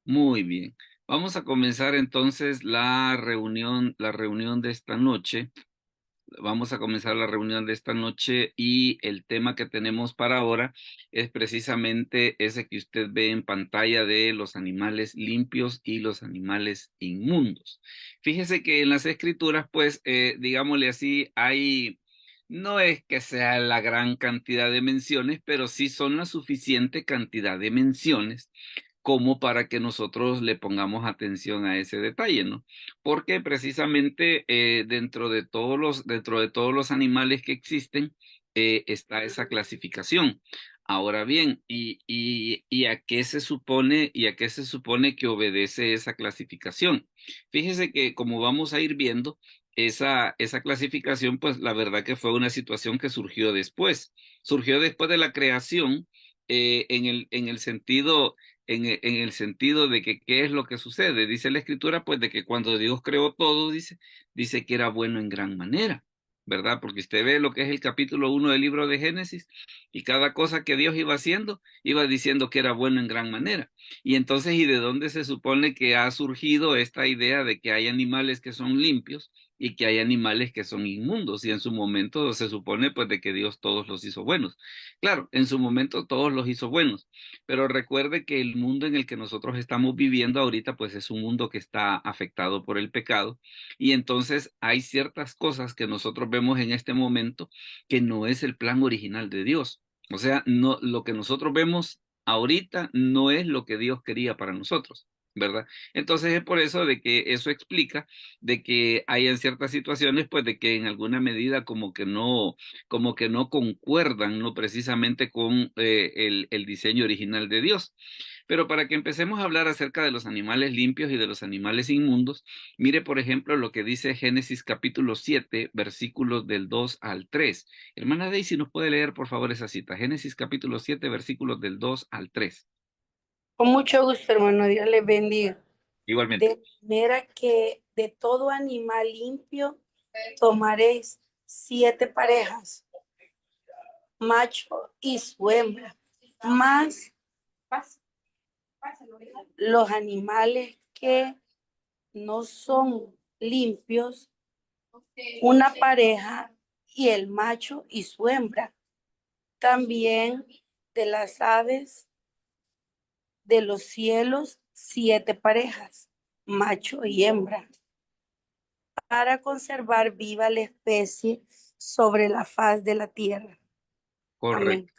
Muy bien. Vamos a comenzar entonces la reunión de esta noche. Vamos a comenzar la reunión de esta noche y el tema que tenemos para ahora es precisamente ese que usted ve en pantalla de los animales limpios y los animales inmundos. Fíjese que en las escrituras, pues, digámosle así, no es que sea la gran cantidad de menciones, pero sí son la suficiente cantidad de menciones como para que nosotros le pongamos atención a ese detalle, ¿no? Porque precisamente dentro de todos los animales que existen está esa clasificación. Ahora bien, ¿y a qué se supone y a qué se supone que obedece esa clasificación? Fíjese que como vamos a ir viendo, esa clasificación, pues la verdad que fue una situación que surgió después. Surgió después de la creación en el sentido en el sentido de que qué es lo que sucede. Dice la escritura, pues, de que cuando Dios creó todo, dice que era bueno en gran manera, ¿verdad? Porque usted ve lo que es el capítulo 1 del libro de Génesis y cada cosa que Dios iba haciendo, iba diciendo que era bueno en gran manera. Y entonces, ¿y de dónde se supone que ha surgido esta idea de que hay animales que son limpios y que hay animales que son inmundos? Y en su momento se supone, pues, de que Dios todos los hizo buenos. Claro, en su momento todos los hizo buenos, pero recuerde que el mundo en el que nosotros estamos viviendo ahorita, pues es un mundo que está afectado por el pecado. Y entonces hay ciertas cosas que nosotros vemos en este momento que no es el plan original de Dios. O sea, no, lo que nosotros vemos ahorita no es lo que Dios quería para nosotros, ¿verdad? Entonces es por eso de que eso explica de que hayan ciertas situaciones, pues de que en alguna medida como que no concuerdan, no precisamente con el diseño original de Dios. Pero para que empecemos a hablar acerca de los animales limpios y de los animales inmundos, mire por ejemplo lo que dice Génesis capítulo 7, versículos del 2 al 3. Hermana Daisy, ¿nos puede leer por favor esa cita? Génesis capítulo 7, versículos del 2 al 3. Con mucho gusto, hermano, Dios les bendiga. Igualmente. De manera que de todo animal limpio tomaréis 7 parejas, macho y su hembra, más los animales que no son limpios, una pareja y el macho y su hembra. También de las aves de los cielos, 7 parejas, macho y hembra, para conservar viva la especie sobre la faz de la tierra. Amén. Correcto.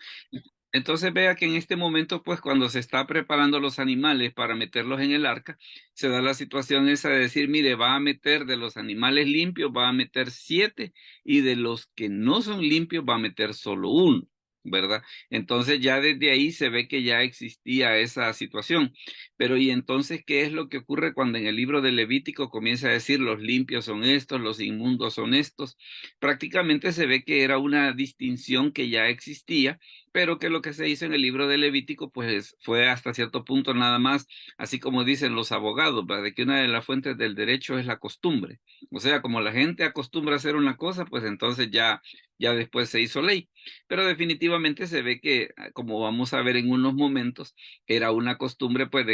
Entonces vea que en este momento, pues cuando se está preparando los animales para meterlos en el arca, se da la situación esa de decir, mire, va a meter de los animales limpios, va a meter 7 y de los que no son limpios va a meter solo uno, ¿verdad? Entonces ya desde ahí se ve que ya existía esa situación. Pero ¿y entonces qué es lo que ocurre cuando en el libro de Levítico comienza a decir los limpios son estos, los inmundos son estos? Prácticamente se ve que era una distinción que ya existía, pero que lo que se hizo en el libro de Levítico, pues fue hasta cierto punto nada más, así como dicen los abogados, ¿verdad? De que una de las fuentes del derecho es la costumbre. O sea, como la gente acostumbra a hacer una cosa, pues entonces ya después se hizo ley. Pero definitivamente se ve que, como vamos a ver en unos momentos, era una costumbre, pues,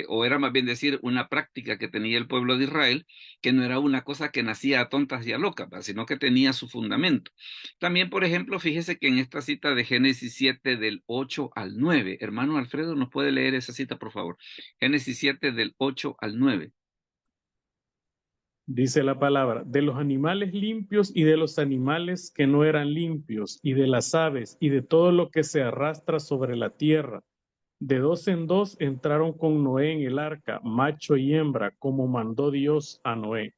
o era más bien decir, una práctica que tenía el pueblo de Israel, que no era una cosa que nacía a tontas y a locas, ¿verdad? Sino que tenía su fundamento. También, por ejemplo, fíjese que en esta cita de Génesis 7 del 8 al 9, hermano Alfredo, ¿nos puede leer esa cita, por favor? Génesis 7 del 8 al 9. Dice la palabra, de los animales limpios y de los animales que no eran limpios, y de las aves y de todo lo que se arrastra sobre la tierra. De dos en dos entraron con Noé en el arca, macho y hembra, como mandó Dios a Noé.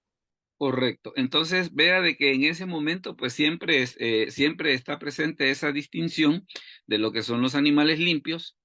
Correcto. Entonces, vea de que en ese momento, pues siempre está presente esa distinción de lo que son los animales limpios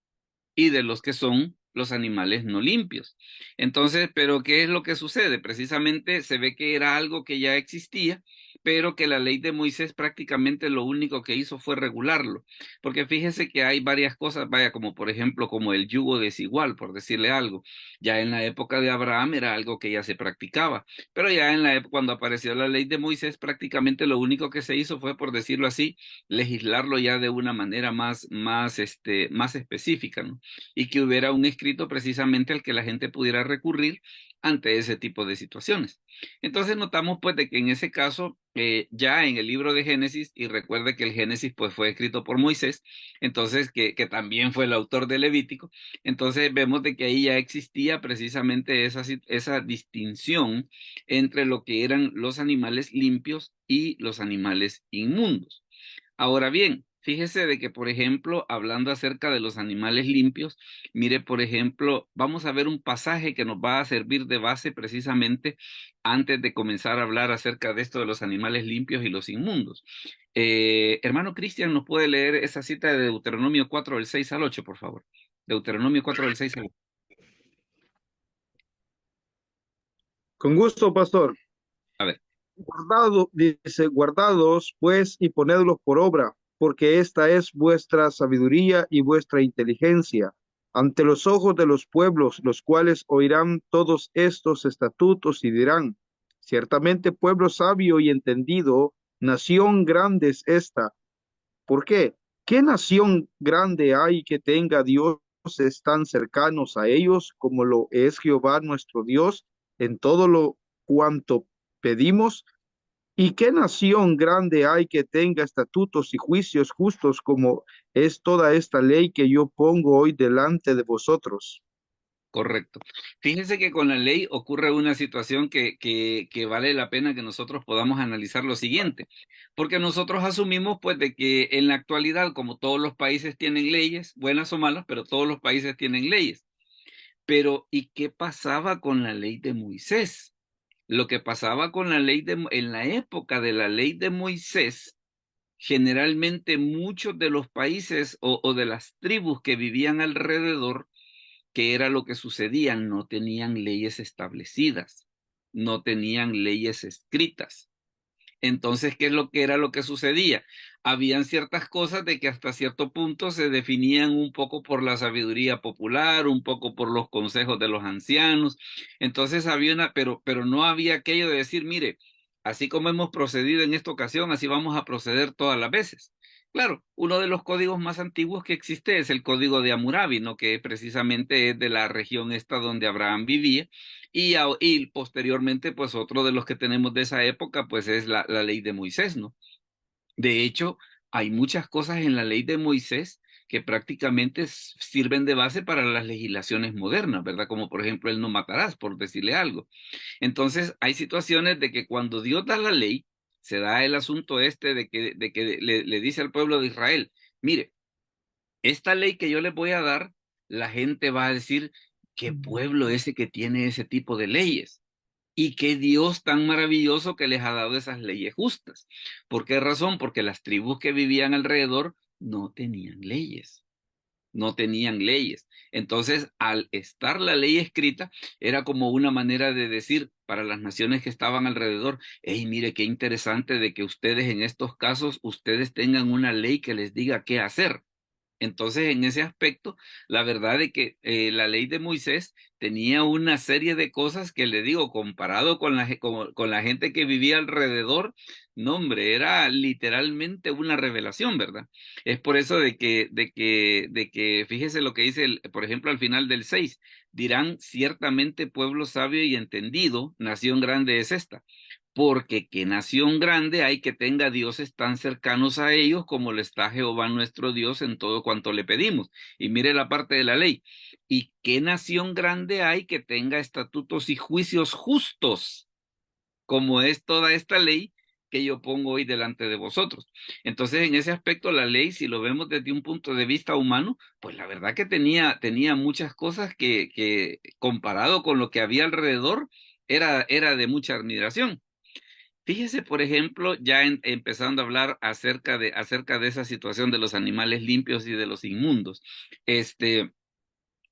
y de los que son los animales no limpios. Entonces, pero ¿qué es lo que sucede? Precisamente se ve que era algo que ya existía, pero que la ley de Moisés prácticamente lo único que hizo fue regularlo. Porque fíjese que hay varias cosas, vaya, como por ejemplo, como el yugo desigual, por decirle algo. Ya en la época de Abraham era algo que ya se practicaba, pero ya en la época cuando apareció la ley de Moisés, prácticamente lo único que se hizo fue, por decirlo así, legislarlo ya de una manera más específica, ¿no? Y que hubiera un escrito precisamente al que la gente pudiera recurrir ante ese tipo de situaciones. Entonces notamos pues de que en ese caso, ya en el libro de Génesis, y recuerde que el Génesis pues fue escrito por Moisés, entonces que también fue el autor de Levítico, entonces vemos de que ahí ya existía precisamente esa distinción entre lo que eran los animales limpios y los animales inmundos. Ahora bien, fíjese de que, por ejemplo, hablando acerca de los animales limpios, mire, por ejemplo, vamos a ver un pasaje que nos va a servir de base precisamente antes de comenzar a hablar acerca de esto de los animales limpios y los inmundos. Hermano Cristian, ¿nos puede leer esa cita de Deuteronomio 4 del 6 al 8, por favor? Deuteronomio 4 del 6 al 8. Con gusto, pastor. A ver. Dice, guardados pues y ponedlos por obra, porque esta es vuestra sabiduría y vuestra inteligencia ante los ojos de los pueblos, los cuales oirán todos estos estatutos y dirán, ciertamente pueblo sabio y entendido, nación grande es esta. ¿Por qué? ¿Qué nación grande hay que tenga dioses tan cercanos a ellos como lo es Jehová nuestro Dios en todo lo cuanto pedimos? ¿Y qué nación grande hay que tenga estatutos y juicios justos como es toda esta ley que yo pongo hoy delante de vosotros? Correcto. Fíjense que con la ley ocurre una situación que vale la pena que nosotros podamos analizar lo siguiente, porque nosotros asumimos pues de que en la actualidad, como todos los países tienen leyes, buenas o malas, pero todos los países tienen leyes. Pero, ¿y qué pasaba con la ley de Moisés? Lo que pasaba con la ley en la época de la ley de Moisés, generalmente muchos de los países o de las tribus que vivían alrededor, ¿qué era lo que sucedía? No tenían leyes establecidas, no tenían leyes escritas. Entonces, ¿qué es lo que era lo que sucedía? Habían ciertas cosas de que hasta cierto punto se definían un poco por la sabiduría popular, un poco por los consejos de los ancianos. Entonces había pero no había aquello de decir, mire, así como hemos procedido en esta ocasión, así vamos a proceder todas las veces. Claro, uno de los códigos más antiguos que existe es el código de Hammurabi, ¿no? Que precisamente es de la región esta donde Abraham vivía. Y posteriormente, pues otro de los que tenemos de esa época, pues es la ley de Moisés, ¿no? De hecho, hay muchas cosas en la ley de Moisés que prácticamente sirven de base para las legislaciones modernas, ¿verdad? Como por ejemplo el no matarás, por decirle algo. Entonces, hay situaciones de que cuando Dios da la ley, se da el asunto de que le dice al pueblo de Israel, mire, esta ley que yo les voy a dar, la gente va a decir, ¿qué pueblo ese que tiene ese tipo de leyes? Y qué Dios tan maravilloso que les ha dado esas leyes justas. ¿Por qué razón? Porque las tribus que vivían alrededor no tenían leyes, no tenían leyes. Entonces, al estar la ley escrita, era como una manera de decir para las naciones que estaban alrededor, hey, mire qué interesante de que ustedes en estos casos, ustedes tengan una ley que les diga qué hacer. Entonces, en ese aspecto, la verdad es que la ley de Moisés tenía una serie de cosas que le digo, comparado con la gente que vivía alrededor, no, hombre, era literalmente una revelación, ¿verdad? Es por eso de que fíjese lo que dice, por ejemplo, al final del 6 dirán ciertamente pueblo sabio y entendido, nación grande es esta. Porque qué nación grande hay que tenga dioses tan cercanos a ellos como lo está Jehová nuestro Dios en todo cuanto le pedimos. Y mire la parte de la ley. Y qué nación grande hay que tenga estatutos y juicios justos, como es toda esta ley que yo pongo hoy delante de vosotros. Entonces, en ese aspecto, la ley, si lo vemos desde un punto de vista humano, pues la verdad que tenía muchas cosas que comparado con lo que había alrededor, era de mucha admiración. Fíjese, por ejemplo, ya empezando a hablar acerca de esa situación de los animales limpios y de los inmundos.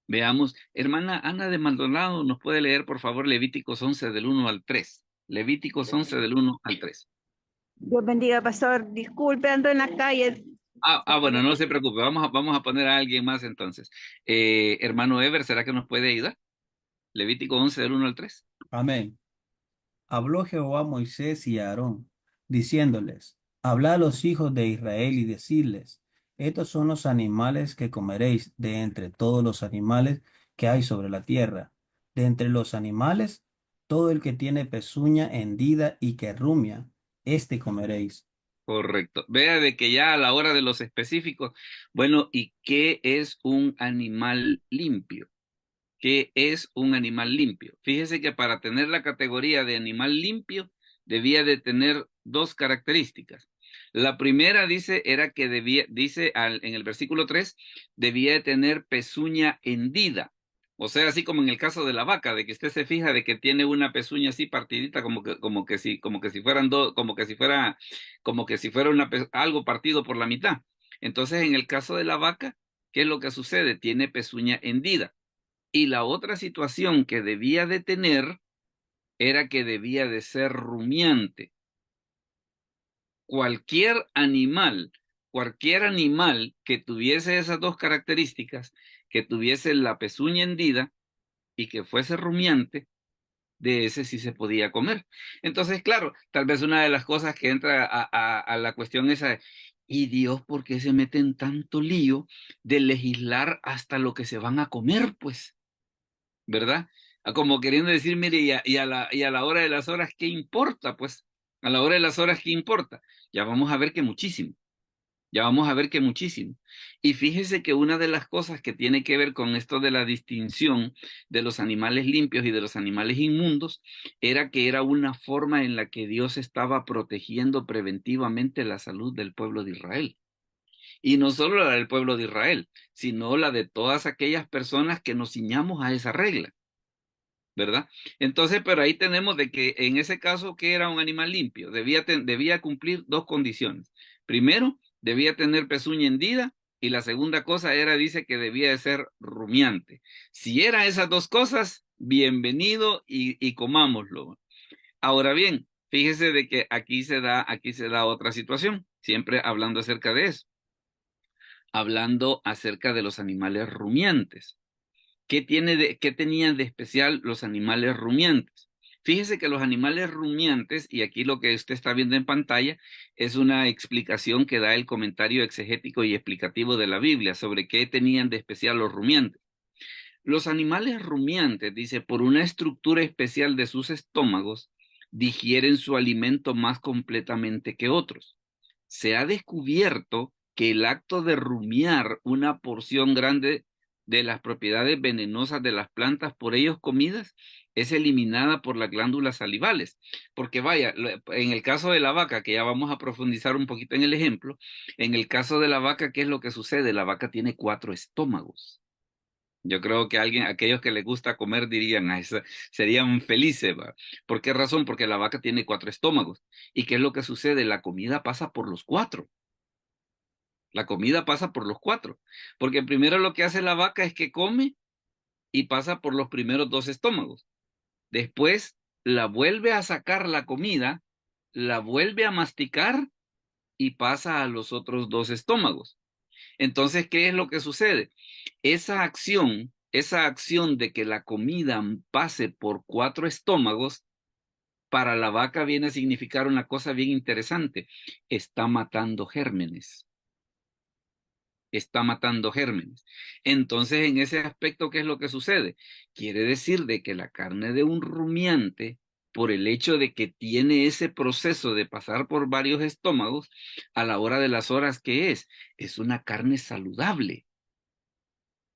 Veamos, hermana Ana de Maldonado, ¿nos puede leer, por favor, Levíticos 11 del 1 al 3? Levíticos 11 del 1 al 3. Dios bendiga, pastor. Disculpe, ando en la calle. Bueno, no se preocupe, vamos a poner a alguien más entonces. Hermano Ever, ¿será que nos puede ayudar? Levítico 11 del 1 al 3. Amén. Habló Jehová a Moisés y a Aarón, diciéndoles, hablad a los hijos de Israel y decidles, estos son los animales que comeréis de entre todos los animales que hay sobre la tierra. De entre los animales, todo el que tiene pezuña hendida y que rumia, este comeréis. Correcto. Vea de que ya a la hora de los específicos, bueno, ¿y qué es un animal limpio? ¿Qué es un animal limpio? Fíjese que para tener la categoría de animal limpio debía de tener dos características. La primera era que en el versículo 3, debía de tener pezuña hendida. O sea, así como en el caso de la vaca, de que usted se fija de que tiene una pezuña así partidita, como que si fueran dos, como que si fuera algo partido por la mitad. Entonces, en el caso de la vaca, ¿qué es lo que sucede? Tiene pezuña hendida. Y la otra situación que debía de tener era que debía de ser rumiante. Cualquier animal que tuviese esas dos características, que tuviese la pezuña hendida y que fuese rumiante, de ese sí se podía comer. Entonces, claro, tal vez una de las cosas que entra a la cuestión esa, ¿y Dios por qué se mete en tanto lío de legislar hasta lo que se van a comer, pues? ¿Verdad? Como queriendo decir, mire, y a la hora de las horas, ¿qué importa? Pues, a la hora de las horas, ¿qué importa? Ya vamos a ver que muchísimo, ya vamos a ver que muchísimo. Y fíjese que una de las cosas que tiene que ver con esto de la distinción de los animales limpios y de los animales inmundos, era que era una forma en la que Dios estaba protegiendo preventivamente la salud del pueblo de Israel. Y no solo la del pueblo de Israel, sino la de todas aquellas personas que nos ciñamos a esa regla. ¿Verdad? Entonces, pero ahí tenemos de que en ese caso, ¿qué era un animal limpio? Debía cumplir dos condiciones. Primero, debía tener pezuña hendida, y la segunda cosa dice que debía de ser rumiante. Si era esas dos cosas, bienvenido y comámoslo. Ahora bien, fíjese de que aquí se da otra situación, siempre hablando acerca de eso, hablando acerca de los animales rumiantes. ¿Qué tenían de especial los animales rumiantes? Fíjese que los animales rumiantes, y aquí lo que usted está viendo en pantalla, es una explicación que da el comentario exegético y explicativo de la Biblia sobre qué tenían de especial los rumiantes. Los animales rumiantes, dice, por una estructura especial de sus estómagos, digieren su alimento más completamente que otros. Se ha descubierto que el acto de rumiar una porción grande de las propiedades venenosas de las plantas por ellos comidas es eliminada por las glándulas salivales. Porque vaya, en el caso de la vaca, que ya vamos a profundizar un poquito en el ejemplo, en el caso de la vaca, ¿qué es lo que sucede? La vaca tiene 4 estómagos. Yo creo que aquellos que les gusta comer dirían, serían felices, ¿va? ¿Por qué razón? Porque la vaca tiene 4 estómagos. ¿Y qué es lo que sucede? La comida pasa por los 4. La comida pasa por los 4. Porque primero lo que hace la vaca es que come y pasa por los primeros 2 estómagos. Después la vuelve a sacar la comida, la vuelve a masticar y pasa a los otros 2 estómagos. Entonces, ¿qué es lo que sucede? Esa acción de que la comida pase por 4 estómagos, para la vaca viene a significar una cosa bien interesante. Está matando gérmenes. Está matando gérmenes. Entonces, en ese aspecto, ¿qué es lo que sucede? Quiere decir de que la carne de un rumiante, por el hecho de que tiene ese proceso de pasar por varios estómagos, a la hora de las horas que es una carne saludable,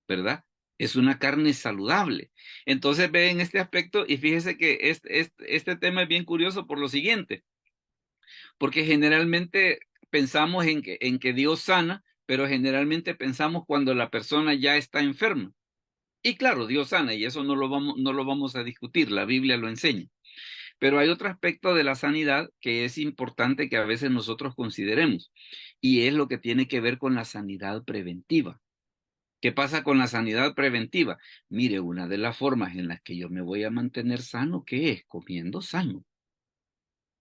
¿verdad? Es una carne saludable. Entonces ve en este aspecto y fíjese que este tema es bien curioso por lo siguiente, porque generalmente pensamos en que Dios sana, pero generalmente pensamos cuando la persona ya está enferma. Y claro, Dios sana y eso no lo vamos a discutir, la Biblia lo enseña. Pero hay otro aspecto de la sanidad que es importante que a veces nosotros consideremos, y es lo que tiene que ver con la sanidad preventiva. ¿Qué pasa con la sanidad preventiva? Mire, una de las formas en las que yo me voy a mantener sano, ¿qué es? Comiendo sano,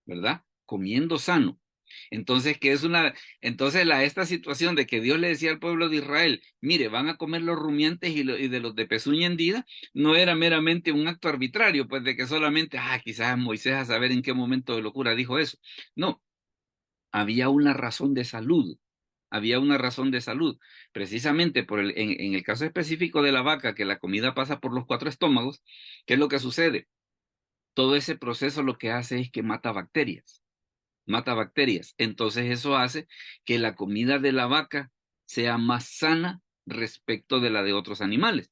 ¿verdad? Comiendo sano. Entonces, esta situación de que Dios le decía al pueblo de Israel, mire, van a comer los rumiantes y de los de pezuña hendida, no era meramente un acto arbitrario, pues de que solamente, quizás Moisés a saber en qué momento de locura dijo eso. No, había una razón de salud. Había una razón de salud, precisamente en el caso específico de la vaca, que la comida pasa por los 4 estómagos. ¿Qué es lo que sucede? Todo ese proceso lo que hace es que mata bacterias. Entonces eso hace que la comida de la vaca sea más sana respecto de la de otros animales.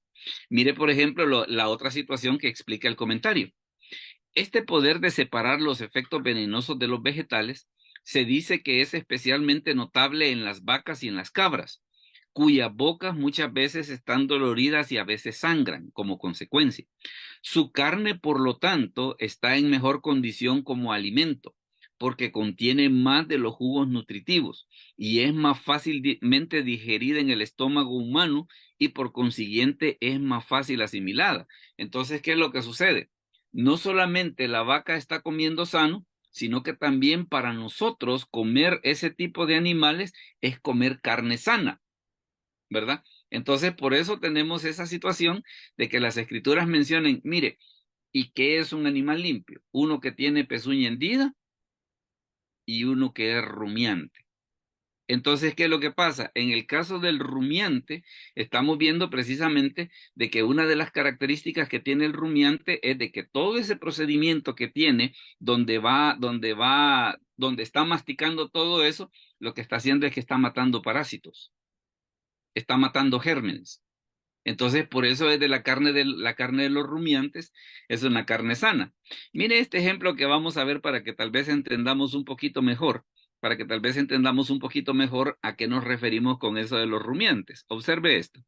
Mire, por ejemplo, la otra situación que explica el comentario. Este poder de separar los efectos venenosos de los vegetales se dice que es especialmente notable en las vacas y en las cabras, cuyas bocas muchas veces están doloridas y a veces sangran como consecuencia. Su carne, por lo tanto, está en mejor condición como alimento, porque contiene más de los jugos nutritivos y es más fácilmente digerida en el estómago humano y por consiguiente es más fácil asimilada. Entonces, ¿qué es lo que sucede? No solamente la vaca está comiendo sano, sino que también para nosotros comer ese tipo de animales es comer carne sana, ¿verdad? Entonces, por eso tenemos esa situación de que las escrituras mencionen, mire, ¿y qué es un animal limpio? Uno que tiene pezuña hendida y uno que es rumiante. Entonces, ¿qué es lo que pasa? En el caso del rumiante, estamos viendo precisamente de que una de las características que tiene el rumiante es de que todo ese procedimiento que tiene, donde está masticando todo eso, lo que está haciendo es que está matando parásitos, está matando gérmenes. Entonces, por eso es de la carne de los rumiantes, es una carne sana. Mire este ejemplo que vamos a ver para que tal vez entendamos un poquito mejor, a qué nos referimos con eso de los rumiantes. Observe esto.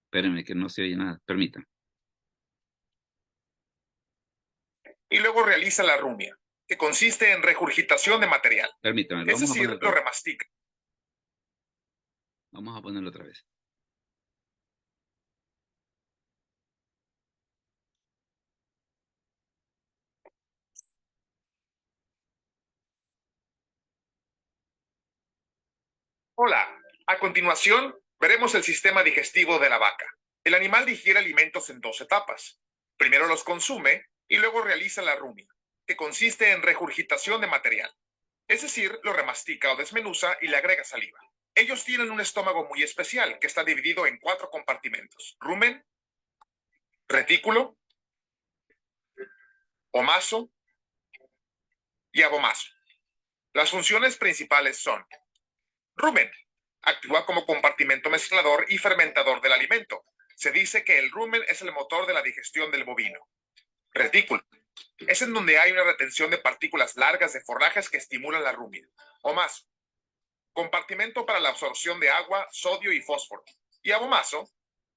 Espérenme que no se oye nada, permítanme. Y luego realiza la rumia, que consiste en regurgitación de material. Permítame, Es decir, lo remastica. Vamos a ponerlo otra vez. Hola, a continuación veremos el sistema digestivo de la vaca. El animal digiere alimentos en 2 etapas. Primero los consume y luego realiza la rumia, que consiste en regurgitación de material. Es decir, lo remastica o desmenuza y le agrega saliva. Ellos tienen un estómago muy especial que está dividido en 4 compartimentos: rumen, retículo, omaso y abomaso. Las funciones principales son: rumen, actúa como compartimento mezclador y fermentador del alimento. Se dice que el rumen es el motor de la digestión del bovino. Retículo, es en donde hay una retención de partículas largas de forrajes que estimulan la rumia. Omaso, compartimento para la absorción de agua, sodio y fósforo. Y abomaso,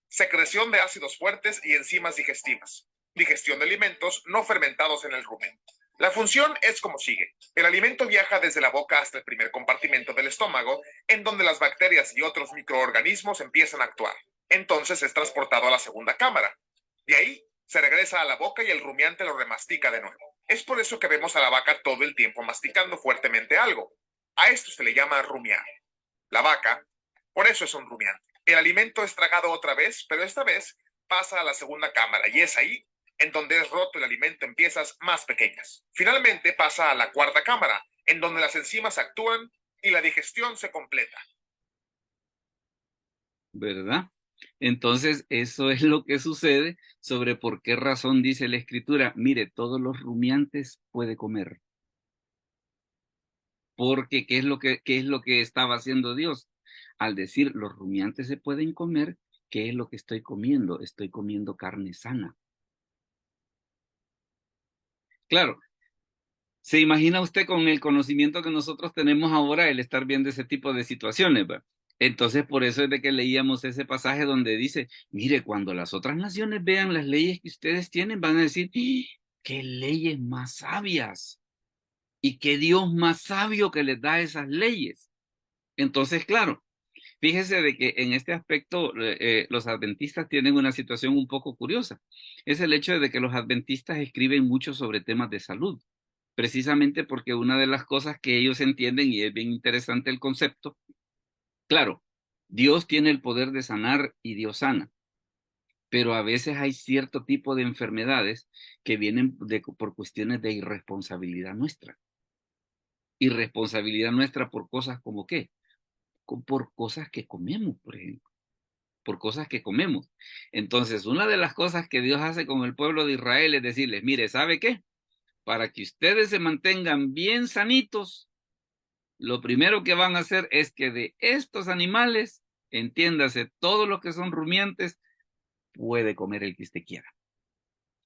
secreción de ácidos fuertes y enzimas digestivas. Digestión de alimentos no fermentados en el rumen. La función es como sigue. El alimento viaja desde la boca hasta el primer compartimento del estómago, en donde las bacterias y otros microorganismos empiezan a actuar. Entonces es transportado a la segunda cámara. De ahí se regresa a la boca y el rumiante lo remastica de nuevo. Es por eso que vemos a la vaca todo el tiempo masticando fuertemente algo. A esto se le llama rumiar. La vaca, por eso es un rumiante. El alimento es tragado otra vez, pero esta vez pasa a la segunda cámara y es ahí en donde es roto el alimento en piezas más pequeñas. Finalmente pasa a la cuarta cámara, en donde las enzimas actúan y la digestión se completa. ¿Verdad? Entonces, eso es lo que sucede sobre por qué razón dice la Escritura, mire, todos los rumiantes puede comer. Porque, qué es lo que estaba haciendo Dios? Al decir, los rumiantes se pueden comer, ¿qué es lo que estoy comiendo? Estoy comiendo carne sana. Claro, ¿se imagina usted con el conocimiento que nosotros tenemos ahora el estar viendo ese tipo de situaciones, ¿verdad? Entonces, por eso es de que leíamos ese pasaje donde dice, mire, cuando las otras naciones vean las leyes que ustedes tienen, van a decir, ¡qué leyes más sabias! Y qué Dios más sabio que les da esas leyes. Entonces, claro, Fíjese de que en este aspecto los adventistas tienen una situación un poco curiosa. Es el hecho de que los adventistas escriben mucho sobre temas de salud, precisamente porque una de las cosas que ellos entienden, y es bien interesante el concepto, claro, Dios tiene el poder de sanar y Dios sana, pero a veces hay cierto tipo de enfermedades que vienen por cuestiones de irresponsabilidad nuestra. Irresponsabilidad nuestra por cosas como qué, por cosas que comemos, por ejemplo, por cosas que comemos. Entonces, una de las cosas que Dios hace con el pueblo de Israel es decirles, mire, ¿sabe qué? Para que ustedes se mantengan bien sanitos, lo primero que van a hacer es que de estos animales, entiéndase, todos los que son rumiantes, puede comer el que usted quiera.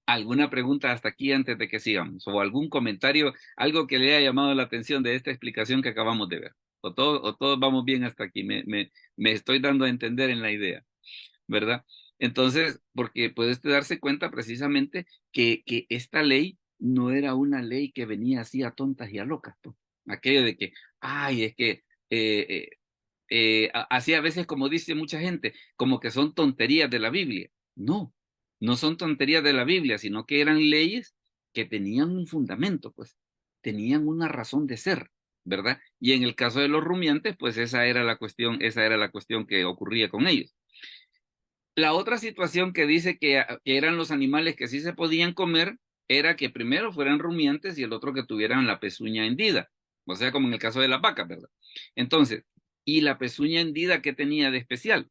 ¿Alguna pregunta hasta aquí antes de que sigamos? ¿O algún comentario, algo que le haya llamado la atención de esta explicación que acabamos de ver? ¿O todos vamos bien hasta aquí? Me estoy dando a entender en la idea, ¿verdad? Entonces, porque puede usted darse cuenta precisamente que esta ley no era una ley que venía así a tontas y a locas, pues. Aquello de que, ay, es que así a veces como dice mucha gente, como que son tonterías de la Biblia. No, no son tonterías de la Biblia, sino que eran leyes que tenían un fundamento, pues, tenían una razón de ser, ¿verdad? Y en el caso de los rumiantes, pues esa era la cuestión que ocurría con ellos. La otra situación que dice que eran los animales que sí se podían comer era que primero fueran rumiantes y el otro que tuvieran la pezuña hendida, o sea, como en el caso de la vaca, ¿verdad? Entonces, ¿y la pezuña hendida qué tenía de especial?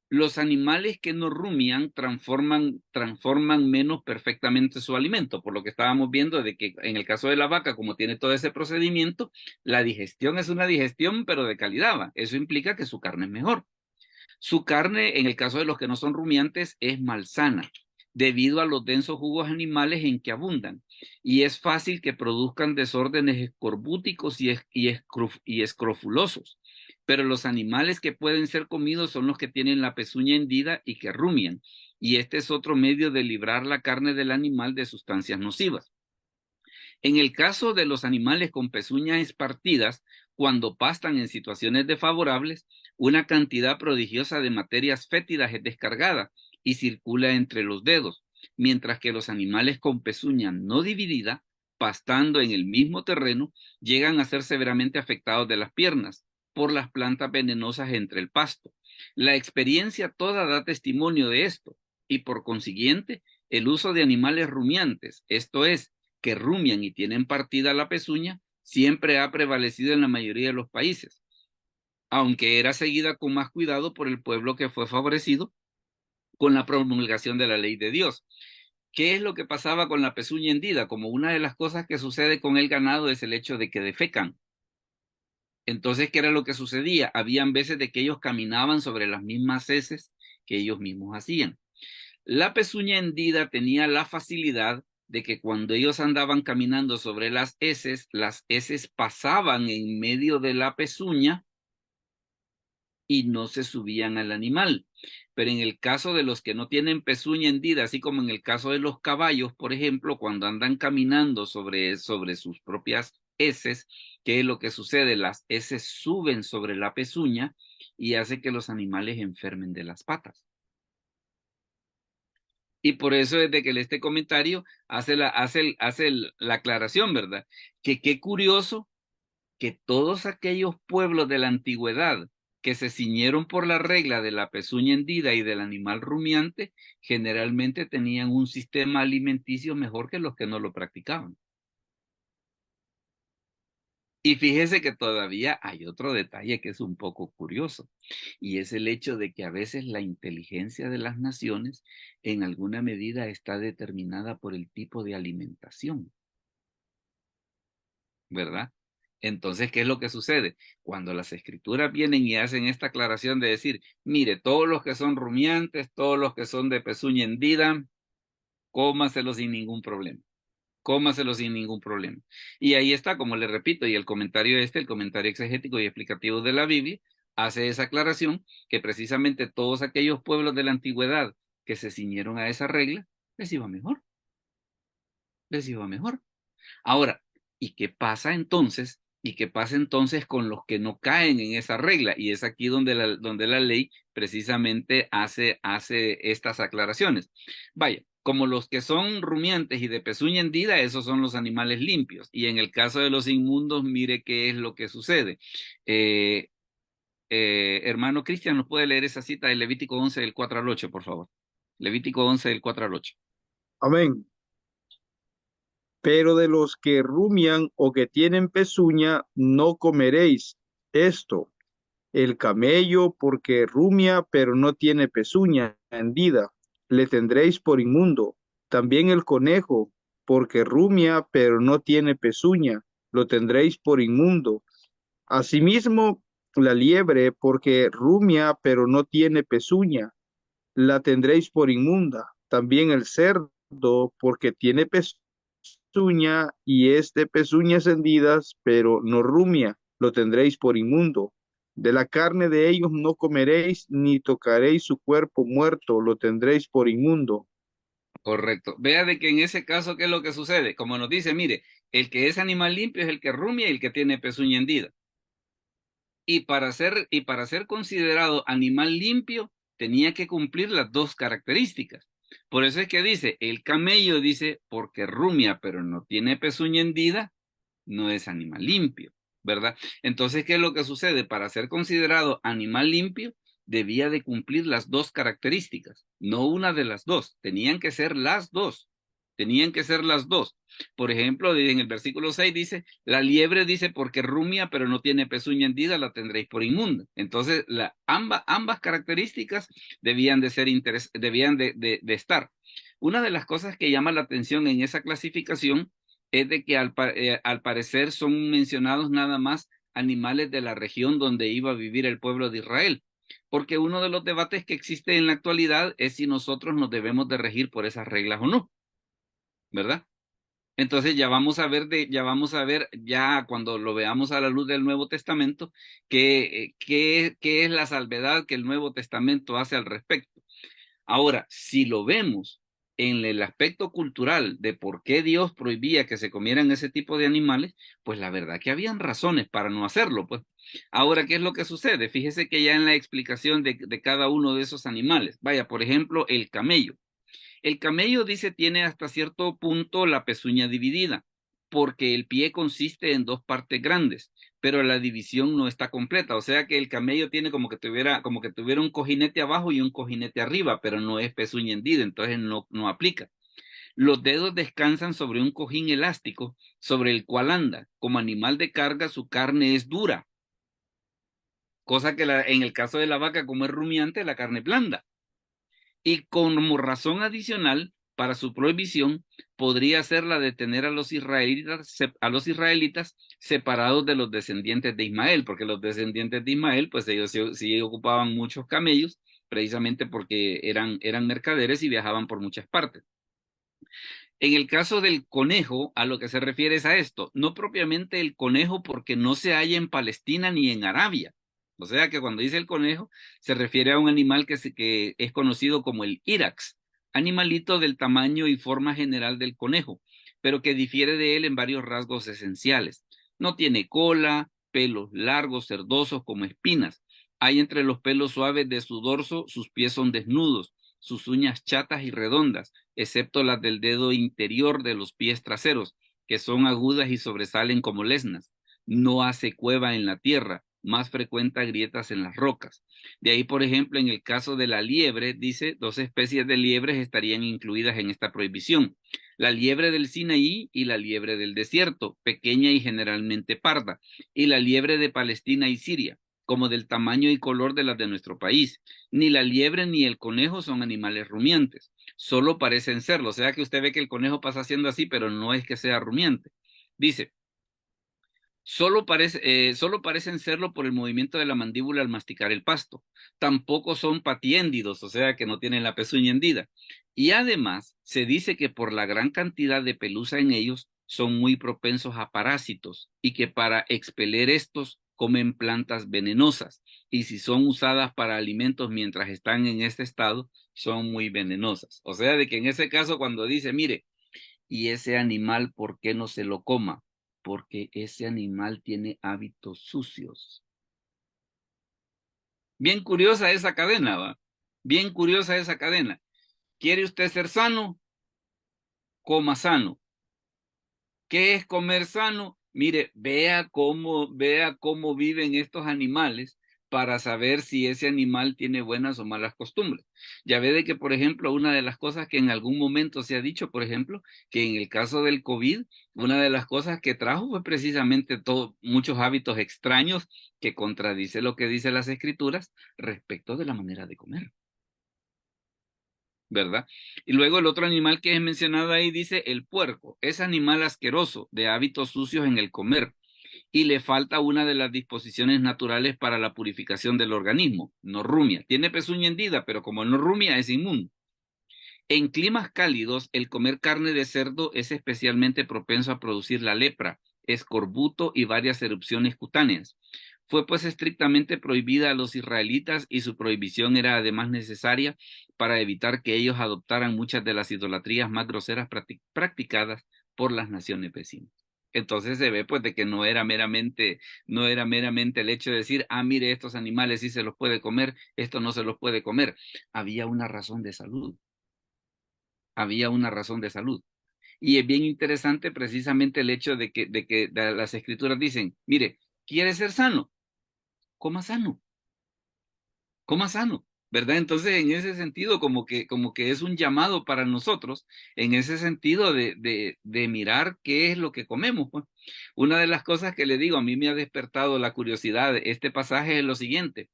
Los animales que no rumian transforman menos perfectamente su alimento, por lo que estábamos viendo de que en el caso de la vaca, como tiene todo ese procedimiento, la digestión es una digestión, pero de calidad, ¿va? Eso implica que su carne es mejor. Su carne, en el caso de los que no son rumiantes, es malsana, debido a los densos jugos animales en que abundan, y es fácil que produzcan desórdenes escorbúticos y escrofulosos. Pero los animales que pueden ser comidos son los que tienen la pezuña hendida y que rumian, y este es otro medio de librar la carne del animal de sustancias nocivas. En el caso de los animales con pezuñas partidas, cuando pastan en situaciones desfavorables, una cantidad prodigiosa de materias fétidas es descargada y circula entre los dedos, mientras que los animales con pezuña no dividida, pastando en el mismo terreno, llegan a ser severamente afectados de las piernas por las plantas venenosas entre el pasto. La experiencia toda da testimonio de esto y por consiguiente el uso de animales rumiantes, esto es, que rumian y tienen partida la pezuña, siempre ha prevalecido en la mayoría de los países, aunque era seguida con más cuidado por el pueblo que fue favorecido con la promulgación de la ley de Dios. ¿Qué es lo que pasaba con la pezuña hendida? Como una de las cosas que sucede con el ganado es el hecho de que defecan. Entonces, ¿qué era lo que sucedía? Habían veces de que ellos caminaban sobre las mismas heces que ellos mismos hacían. La pezuña hendida tenía la facilidad de que cuando ellos andaban caminando sobre las heces pasaban en medio de la pezuña y no se subían al animal. Pero en el caso de los que no tienen pezuña hendida, así como en el caso de los caballos, por ejemplo, cuando andan caminando sobre sus propias heces, ¿qué es lo que sucede? Las heces suben sobre la pezuña y hace que los animales enfermen de las patas. Y por eso desde que este comentario hace la aclaración, ¿verdad? Que qué curioso que todos aquellos pueblos de la antigüedad que se ciñeron por la regla de la pezuña hendida y del animal rumiante, generalmente tenían un sistema alimenticio mejor que los que no lo practicaban. Y fíjese que todavía hay otro detalle que es un poco curioso, y es el hecho de que a veces la inteligencia de las naciones en alguna medida está determinada por el tipo de alimentación, ¿verdad? Entonces, ¿qué es lo que sucede? Cuando las escrituras vienen y hacen esta aclaración de decir, mire, todos los que son rumiantes, todos los que son de pezuña hendida, cómaselos sin ningún problema. Cómaselo sin ningún problema. Y ahí está, como le repito, y el comentario el comentario exegético y explicativo de la Biblia, hace esa aclaración que precisamente todos aquellos pueblos de la antigüedad que se ciñeron a esa regla, les iba mejor. Les iba mejor. Ahora, ¿y qué pasa entonces ¿Y qué pasa entonces con los que no caen en esa regla? Y es aquí donde la ley precisamente hace estas aclaraciones. Vaya, como los que son rumiantes y de pezuña hendida, esos son los animales limpios. Y en el caso de los inmundos, mire qué es lo que sucede. Hermano Cristian, ¿nos puede leer esa cita de Levítico 11 del 4 al 8, por favor? Levítico 11 del 4 al 8. Amén. Pero de los que rumian o que tienen pezuña, no comeréis esto. El camello, porque rumia, pero no tiene pezuña hendida, le tendréis por inmundo. También el conejo, porque rumia, pero no tiene pezuña, lo tendréis por inmundo. Asimismo, la liebre, porque rumia, pero no tiene pezuña, la tendréis por inmunda. También el cerdo, porque tiene pezuña y es de pezuñas hendidas, pero no rumia, lo tendréis por inmundo. De la carne de ellos no comeréis, ni tocaréis su cuerpo muerto, lo tendréis por inmundo. Correcto. Vea de que en ese caso, ¿qué es lo que sucede? Como nos dice, mire, el que es animal limpio es el que rumia y el que tiene pezuña hendida. Y para ser considerado animal limpio, tenía que cumplir las dos características. Por eso es que dice, el camello dice, porque rumia, pero no tiene pezuña hendida, no es animal limpio, ¿verdad? Entonces, ¿qué es lo que sucede? Para ser considerado animal limpio, debía de cumplir las dos características, no una de las dos, tenían que ser las dos. Tenían que ser las dos. Por ejemplo, en el versículo 6 dice, la liebre dice, porque rumia, pero no tiene pezuña hendida, la tendréis por inmunda. Entonces, ambas características debían de ser debían de estar. Una de las cosas que llama la atención en esa clasificación es de que al parecer son mencionados nada más animales de la región donde iba a vivir el pueblo de Israel. Porque uno de los debates que existe en la actualidad es si nosotros nos debemos de regir por esas reglas o no, ¿verdad? Entonces ya cuando lo veamos a la luz del Nuevo Testamento, qué es la salvedad que el Nuevo Testamento hace al respecto. Ahora, si lo vemos en el aspecto cultural de por qué Dios prohibía que se comieran ese tipo de animales, pues la verdad que habían razones para no hacerlo, pues. Ahora, ¿qué es lo que sucede? Fíjese que ya en la explicación de cada uno de esos animales, vaya, por ejemplo, el camello. El camello dice tiene hasta cierto punto la pezuña dividida, porque el pie consiste en dos partes grandes, pero la división no está completa. O sea que el camello tiene como que tuviera un cojinete abajo y un cojinete arriba, pero no es pezuña hendida, entonces no aplica. Los dedos descansan sobre un cojín elástico sobre el cual anda. Como animal de carga, su carne es dura, cosa que en el caso de la vaca, como es rumiante, la carne es blanda. Y como razón adicional para su prohibición podría ser la de tener a los israelitas separados de los descendientes de Ismael, porque los descendientes de Ismael, pues ellos sí ocupaban muchos camellos, precisamente porque eran mercaderes y viajaban por muchas partes. En el caso del conejo, a lo que se refiere es a esto, no propiamente el conejo porque no se halla en Palestina ni en Arabia. O sea que cuando dice el conejo, se refiere a un animal que es conocido como el irax, animalito del tamaño y forma general del conejo, pero que difiere de él en varios rasgos esenciales. No tiene cola, pelos largos, cerdosos como espinas. Hay entre los pelos suaves de su dorso, sus pies son desnudos, sus uñas chatas y redondas, excepto las del dedo interior de los pies traseros, que son agudas y sobresalen como lesnas. No hace cueva en la tierra, más frecuenta grietas en las rocas. De ahí, por ejemplo, en el caso de la liebre, dice, 2 especies de liebres estarían incluidas en esta prohibición. La liebre del Sinaí y la liebre del desierto, pequeña y generalmente parda, y la liebre de Palestina y Siria, como del tamaño y color de las de nuestro país. Ni la liebre ni el conejo son animales rumiantes, solo parecen serlo. O sea que usted ve que el conejo pasa haciendo así, pero no es que sea rumiante. Dice, solo parecen serlo por el movimiento de la mandíbula al masticar el pasto. Tampoco son patiéndidos, o sea que no tienen la pezuña hendida. Y además se dice que por la gran cantidad de pelusa en ellos son muy propensos a parásitos y que para expeler estos comen plantas venenosas y si son usadas para alimentos mientras están en este estado, son muy venenosas. O sea de que en ese caso cuando dice, mire, y ese animal, ¿por qué no se lo coma? Porque ese animal tiene hábitos sucios. Bien curiosa esa cadena, ¿va? Bien curiosa esa cadena. ¿Quiere usted ser sano? Coma sano. ¿Qué es comer sano? Mire, vea cómo viven estos animales para saber si ese animal tiene buenas o malas costumbres. Ya ve de que, por ejemplo, una de las cosas que en algún momento se ha dicho, por ejemplo, que en el caso del COVID, una de las cosas que trajo fue precisamente muchos hábitos extraños que contradice lo que dicen las escrituras respecto de la manera de comer, ¿verdad? Y luego el otro animal que es mencionado ahí dice el puerco. Es animal asqueroso, de hábitos sucios en el comer, y le falta una de las disposiciones naturales para la purificación del organismo. No rumia. Tiene pezuña hendida, pero como no rumia es inmundo. En climas cálidos, el comer carne de cerdo es especialmente propenso a producir la lepra, escorbuto y varias erupciones cutáneas. Fue pues estrictamente prohibida a los israelitas y su prohibición era además necesaria para evitar que ellos adoptaran muchas de las idolatrías más groseras practicadas por las naciones vecinas. Entonces se ve pues de que no era meramente el hecho de decir, mire, estos animales sí se los puede comer, esto no se los puede comer. Había una razón de salud. Había una razón de salud. Y es bien interesante precisamente el hecho de que las escrituras dicen, mire, ¿quiere ser sano? Coma sano. Coma sano, ¿verdad? Entonces, en ese sentido, como que es un llamado para nosotros, en ese sentido de mirar qué es lo que comemos, pues. Una de las cosas que le digo, a mí me ha despertado la curiosidad de este pasaje es lo siguiente.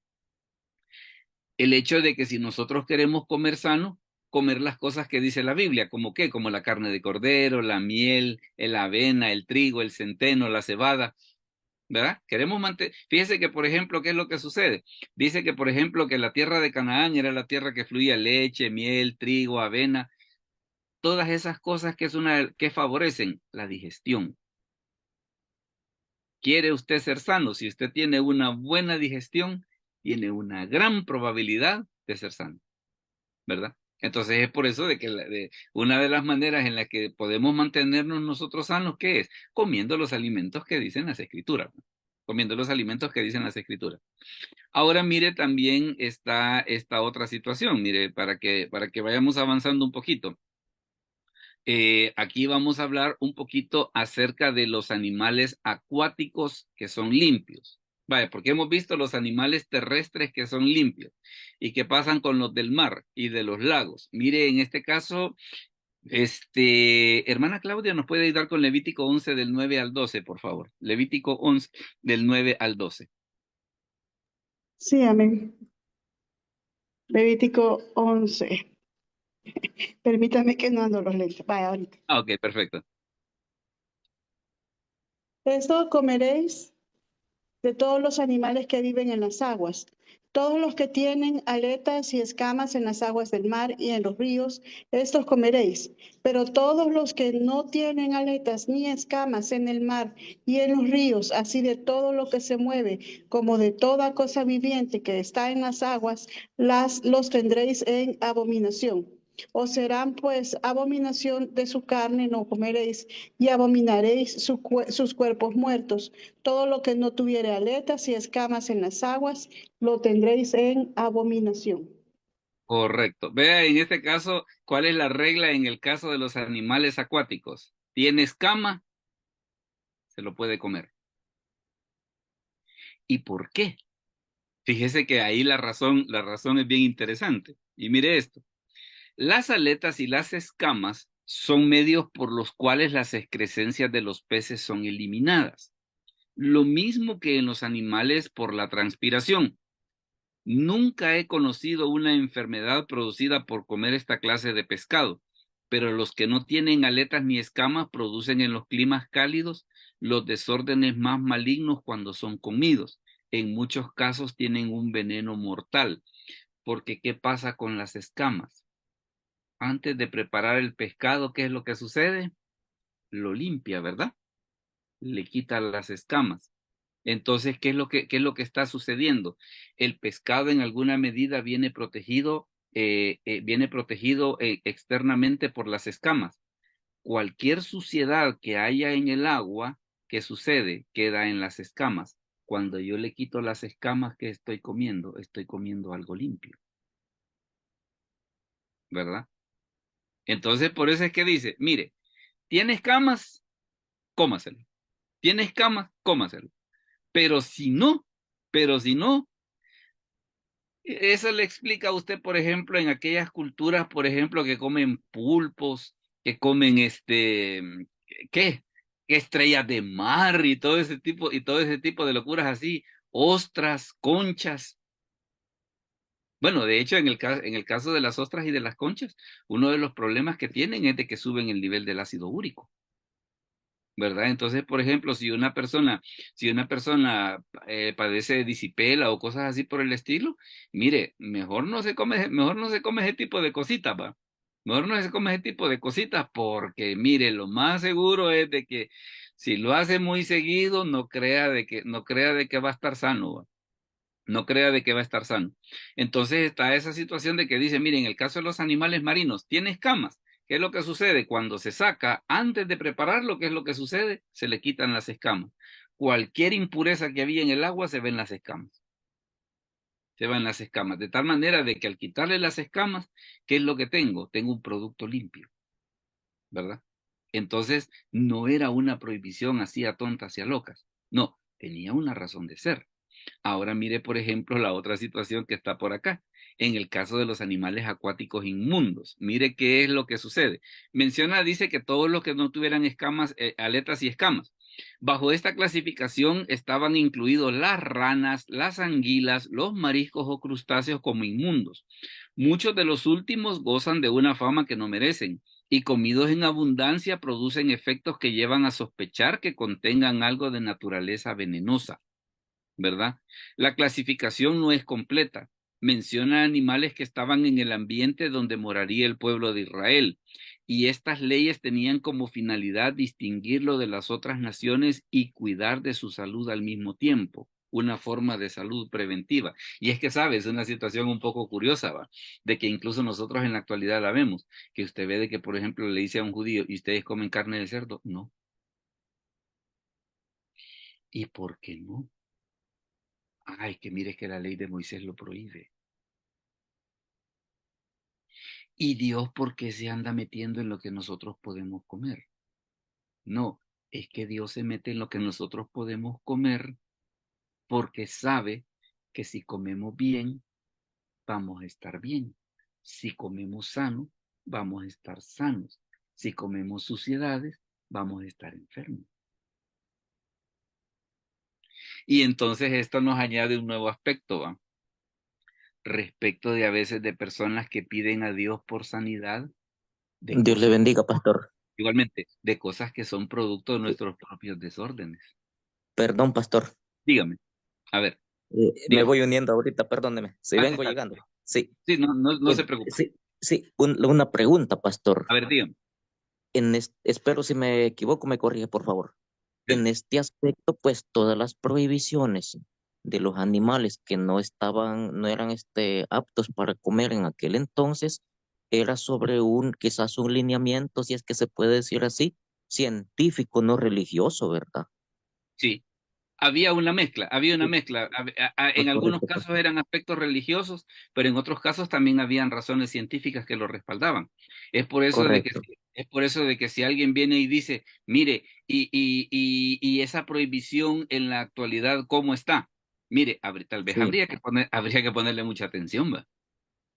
El hecho de que si nosotros queremos comer sano, comer las cosas que dice la Biblia, ¿como qué? Como la carne de cordero, la miel, la avena, el trigo, el centeno, la cebada, ¿verdad? Queremos mantener. Fíjese que, por ejemplo, ¿qué es lo que sucede? Dice que, por ejemplo, que la tierra de Canaán era la tierra que fluía leche, miel, trigo, avena, todas esas cosas que favorecen la digestión. ¿Quiere usted ser sano? Si usted tiene una buena digestión, tiene una gran probabilidad de ser sano, ¿verdad? Entonces es por eso de que una de las maneras en las que podemos mantenernos nosotros sanos, ¿qué es? Comiendo los alimentos que dicen las escrituras. Comiendo los alimentos que dicen las escrituras. Ahora mire también está esta otra situación, mire, para que vayamos avanzando un poquito. Aquí vamos a hablar un poquito acerca de los animales acuáticos que son limpios. Vaya, porque hemos visto los animales terrestres que son limpios y qué pasan con los del mar y de los lagos. Mire, en este caso, hermana Claudia, ¿nos puede ayudar con Levítico 11 del 9 al 12, por favor? Levítico 11 del 9 al 12. Sí, amén. Levítico 11. Permítame que no ando los lentes. Vaya, ahorita. Ok, perfecto. Esto comeréis de todos los animales que viven en las aguas. Todos los que tienen aletas y escamas en las aguas del mar y en los ríos, estos comeréis. Pero todos los que no tienen aletas ni escamas en el mar y en los ríos, así de todo lo que se mueve, como de toda cosa viviente que está en las aguas, los tendréis en abominación. Os serán pues abominación de su carne, no comeréis, y abominaréis sus cuerpos muertos. Todo lo que no tuviere aletas y escamas en las aguas, lo tendréis en abominación. Correcto. Vea en este caso, ¿cuál es la regla en el caso de los animales acuáticos? ¿Tiene escama? Se lo puede comer. ¿Y por qué? Fíjese que ahí la razón es bien interesante. Y mire esto. Las aletas y las escamas son medios por los cuales las excrescencias de los peces son eliminadas. Lo mismo que en los animales por la transpiración. Nunca he conocido una enfermedad producida por comer esta clase de pescado, pero los que no tienen aletas ni escamas producen en los climas cálidos los desórdenes más malignos cuando son comidos. En muchos casos tienen un veneno mortal, porque ¿qué pasa con las escamas? Antes de preparar el pescado, ¿qué es lo que sucede? Lo limpia, ¿verdad? Le quita las escamas. Entonces, ¿qué es lo que está sucediendo? El pescado en alguna medida viene protegido externamente por las escamas. Cualquier suciedad que haya en el agua ¿qué sucede? Queda en las escamas. Cuando yo le quito las escamas que estoy comiendo algo limpio, ¿verdad? Entonces, por eso es que dice, mire, ¿tiene escamas? Cómaselo. ¿Tiene escamas? Cómaselo. Pero si no, eso le explica a usted, por ejemplo, en aquellas culturas, por ejemplo, que comen pulpos, que comen ¿qué? Estrellas de mar y todo ese tipo de locuras así, ostras, conchas. Bueno, de hecho, en el caso de las ostras y de las conchas, uno de los problemas que tienen es de que suben el nivel del ácido úrico, ¿verdad? Entonces, por ejemplo, si una persona padece de disipela o cosas así por el estilo, mire, mejor no se come ese tipo de cositas, va. Mejor no se come ese tipo de cositas porque, mire, lo más seguro es de que si lo hace muy seguido, no crea de que va a estar sano, va. No crea de que va a estar sano. Entonces está esa situación de que dice, mire, en el caso de los animales marinos, tiene escamas. ¿Qué es lo que sucede? Cuando se saca, antes de prepararlo, ¿qué es lo que sucede? Se le quitan las escamas. Cualquier impureza que había en el agua se ve en las escamas. Se va en las escamas. De tal manera de que al quitarle las escamas, ¿qué es lo que tengo? Tengo un producto limpio, ¿verdad? Entonces, no era una prohibición así a tontas y a locas. No, tenía una razón de ser. Ahora mire, por ejemplo, la otra situación que está por acá. En el caso de los animales acuáticos inmundos, mire qué es lo que sucede. Dice que todos los que no tuvieran escamas, aletas y escamas. Bajo esta clasificación estaban incluidos las ranas, las anguilas, los mariscos o crustáceos como inmundos. Muchos de los últimos gozan de una fama que no merecen y comidos en abundancia producen efectos que llevan a sospechar que contengan algo de naturaleza venenosa, ¿verdad? La clasificación no es completa. Menciona animales que estaban en el ambiente donde moraría el pueblo de Israel, y estas leyes tenían como finalidad distinguirlo de las otras naciones y cuidar de su salud al mismo tiempo, una forma de salud preventiva. Y es que, ¿sabes? Es una situación un poco curiosa, ¿va? De que incluso nosotros en la actualidad la vemos, que usted ve de que, por ejemplo, le dice a un judío, ¿y ustedes comen carne de cerdo? No. ¿Y por qué no? Ay, que mire que la ley de Moisés lo prohíbe. ¿Y Dios por qué se anda metiendo en lo que nosotros podemos comer? No, es que Dios se mete en lo que nosotros podemos comer porque sabe que si comemos bien, vamos a estar bien. Si comemos sano, vamos a estar sanos. Si comemos suciedades, vamos a estar enfermos. Y entonces esto nos añade un nuevo aspecto, ¿va? Respecto de a veces de personas que piden a Dios por sanidad de Dios le cosas, bendiga, pastor. igualmente, de cosas que son producto de nuestros propios desórdenes. Perdón, pastor. Dígame, a ver, Me dígame. voy uniendo ahorita, perdóneme. Sí, vengo Está llegando. bien. Sí, Sí, no se preocupe. sí, sí. Una pregunta, pastor. A ver, dígame. Espero si me equivoco, me corrige, por favor. Dele. En este aspecto, pues todas las prohibiciones de los animales que no eran aptos para comer en aquel entonces, era sobre quizás un lineamiento, si es que se puede decir así, científico, no religioso, ¿verdad? Sí, había una mezcla. Sí, En algunos correcto, casos pastor. eran aspectos religiosos, pero en otros casos también habían razones científicas que lo respaldaban. Es por eso de que, Correcto. es por eso de que si alguien viene y dice, mire, y esa prohibición en la actualidad, ¿cómo está? Mire, tal vez Sí, habría que ponerle mucha atención, ¿va?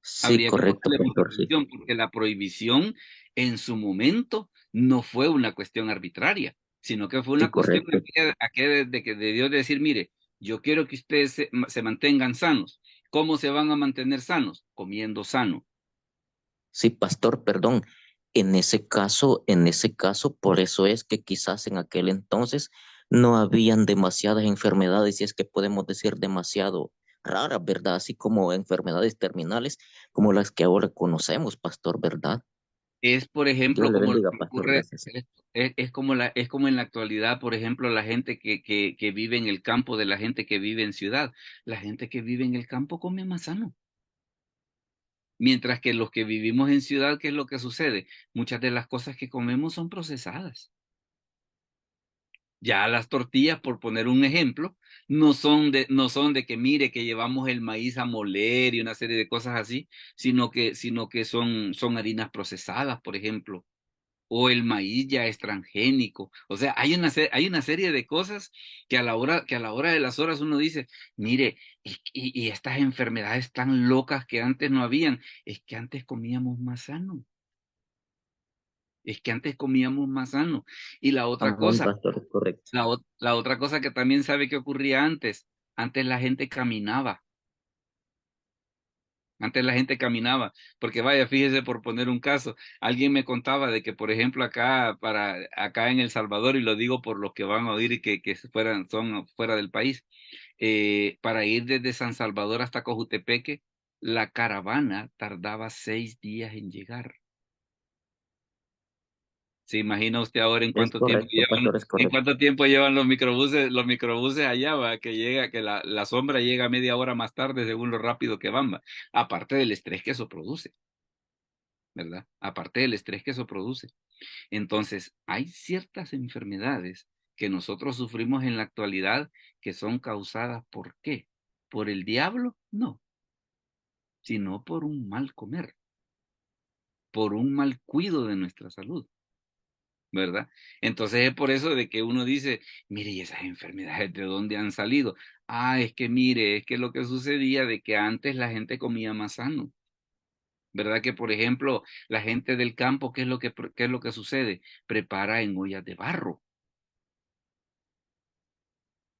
sí, Habría que correcto, ponerle mucha pastor, sí. atención porque la prohibición en su momento no fue una cuestión arbitraria, sino que fue Sí, una cuestión correcto. de Dios decir, mire, yo quiero que ustedes se mantengan sanos. ¿Cómo se van a mantener sanos? Comiendo sano. Sí, pastor, perdón. En ese caso, por eso es que quizás en aquel entonces no habían demasiadas enfermedades, si es que podemos decir demasiado raras, ¿verdad? Así como enfermedades terminales como las que ahora conocemos, pastor, ¿verdad? Es, por Dios ejemplo, le como lo bendiga, que pastor, ocurre, gracias. es como en la actualidad, por ejemplo, la gente que vive en el campo de la gente que vive en ciudad. La gente que vive en el campo come más sano. Mientras que los que vivimos en ciudad, ¿qué es lo que sucede? Muchas de las cosas que comemos son procesadas, Ya las tortillas, por poner un ejemplo, no son de que mire que llevamos el maíz a moler y una serie de cosas así, sino que son harinas procesadas, por ejemplo, o el maíz ya es transgénico. O sea, hay una serie de cosas que a la hora de las horas uno dice, mire, y estas enfermedades tan locas que antes no habían, es que antes comíamos más sano. Es que antes comíamos más sano. Y la otra Amén, cosa, pastor, es correcto. la otra cosa que también sabe que ocurría antes. Antes la gente caminaba. Antes la gente caminaba. Porque vaya, fíjese por poner un caso. Alguien me contaba de que, por ejemplo, acá en El Salvador, y lo digo por los que van a oír y que son fuera del país, para ir desde San Salvador hasta Cojutepeque, la caravana tardaba 6 días en llegar. ¿Se imagina usted ahora en Es cuánto tiempo correcto, llevan, pastor, es en correcto. cuánto tiempo llevan los microbuses allá, va? Que la sombra llega media hora más tarde según lo rápido que van, va? Aparte del estrés que eso produce, ¿verdad? Aparte del estrés que eso produce. Entonces, hay ciertas enfermedades que nosotros sufrimos en la actualidad que son causadas ¿por qué? ¿Por el diablo? No, sino por un mal comer, por un mal cuido de nuestra salud. ¿Verdad? Entonces es por eso de que uno dice, mire, ¿y esas enfermedades de dónde han salido? Ah, es que mire, es que lo que sucedía de que antes la gente comía más sano, ¿verdad? Que por ejemplo, la gente del campo, ¿qué es lo que sucede? Prepara en ollas de barro.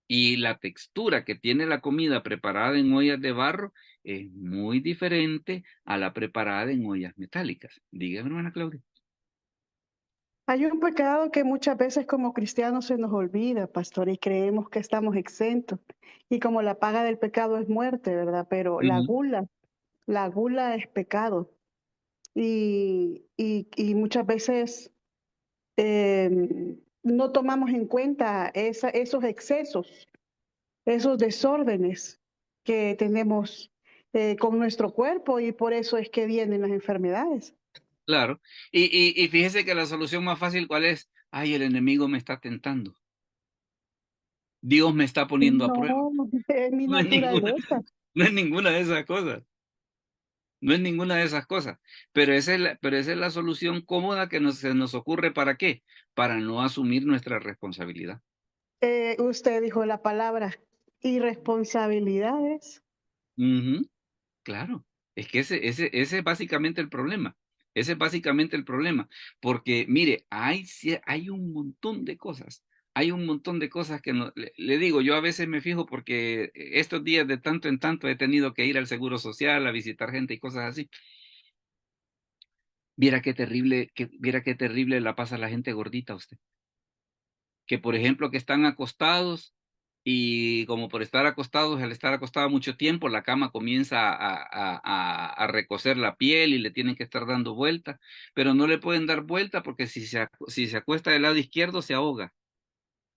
Y la textura que tiene la comida preparada en ollas de barro es muy diferente a la preparada en ollas metálicas. Dígame, hermana Claudia. Hay un pecado que muchas veces como cristianos se nos olvida, pastor, y creemos que estamos exentos. Y como la paga del pecado es muerte, ¿verdad? Pero Ujú. la gula es pecado. Y muchas veces no tomamos en cuenta esos excesos, esos desórdenes que tenemos con nuestro cuerpo y por eso es que vienen las enfermedades. Claro. Y fíjese que la solución más fácil, ¿cuál es? Ay, el enemigo me está tentando. Dios me está poniendo a prueba. No, es mi No es ninguna, naturaleza. no es ninguna de esas cosas. No es ninguna de esas cosas. Pero esa es la solución cómoda que se nos ocurre. ¿Para qué? Para no asumir nuestra responsabilidad. Usted dijo la palabra irresponsabilidades. Ujú. Claro, es que ese es básicamente el problema. Ese es básicamente el problema. Porque, mire, hay un montón de cosas. Hay un montón de cosas que le digo, yo a veces me fijo porque estos días de tanto en tanto he tenido que ir al Seguro Social a visitar gente y cosas así. Viera qué terrible la pasa a la gente gordita a usted. Que por ejemplo que están acostados y como por estar acostados, al estar acostado mucho tiempo, la cama comienza a recocer la piel y le tienen que estar dando vuelta, pero no le pueden dar vuelta porque si se acuesta del lado izquierdo se ahoga,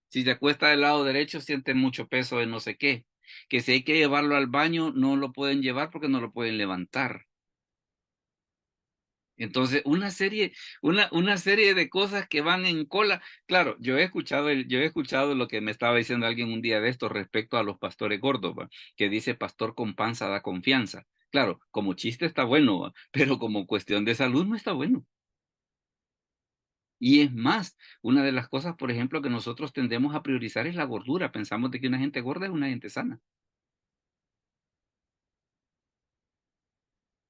si se acuesta del lado derecho siente mucho peso de no sé qué, que si hay que llevarlo al baño no lo pueden llevar porque no lo pueden levantar. Entonces, una serie de cosas que van en cola. Claro, yo he escuchado lo que me estaba diciendo alguien un día de esto respecto a los pastores gordos, ¿va? Que dice pastor con panza da confianza. Claro, como chiste está bueno, ¿va? Pero como cuestión de salud no está bueno. Y es más, una de las cosas, por ejemplo, que nosotros tendemos a priorizar es la gordura. Pensamos de que una gente gorda es una gente sana.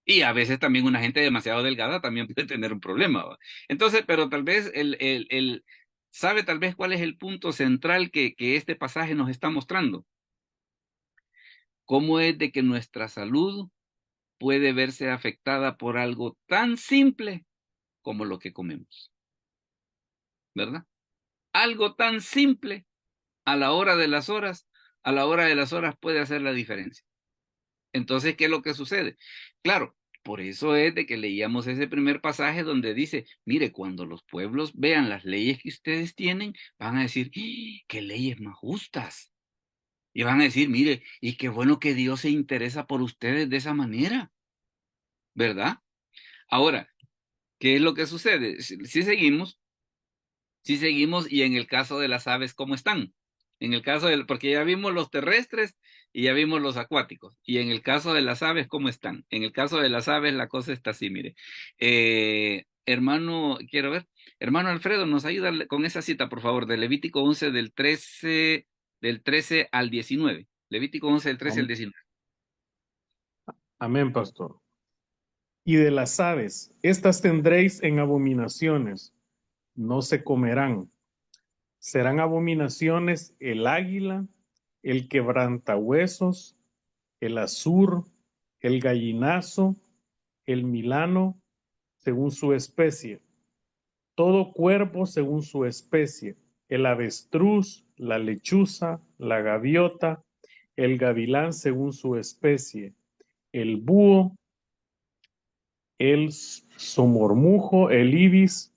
Y a veces también una gente demasiado delgada también puede tener un problema, ¿va? Entonces, pero tal vez ¿sabe tal vez cuál es el punto central que este pasaje nos está mostrando? ¿Cómo es de que nuestra salud puede verse afectada por algo tan simple como lo que comemos? ¿Verdad? Algo tan simple a la hora de las horas, a la hora de las horas puede hacer la diferencia. Entonces, ¿qué es lo que sucede? Claro, por eso es de que leíamos ese primer pasaje donde dice, mire, cuando los pueblos vean las leyes que ustedes tienen, van a decir, ¡ih! ¡Qué leyes más justas! Y van a decir, mire, y qué bueno que Dios se interesa por ustedes de esa manera, ¿verdad? Ahora, ¿qué es lo que sucede? Si seguimos, Sí seguimos, y en el caso de las aves, ¿cómo están? En el caso porque ya vimos los terrestres y ya vimos los acuáticos. Y en el caso de las aves, ¿cómo están? En el caso de las aves, la cosa está así, mire. Hermano, quiero ver. Hermano Alfredo, ¿nos ayuda con esa cita, por favor, de Levítico 11 del 13 al 19? Levítico 11 del 13 al 19. Amén, pastor. Y de las aves, estas tendréis en abominaciones, no se comerán. Serán abominaciones el águila, el quebrantahuesos, el azur, el gallinazo, el milano, según su especie. Todo cuervo según su especie. El avestruz, la lechuza, la gaviota, el gavilán según su especie. El búho, el somormujo, el ibis,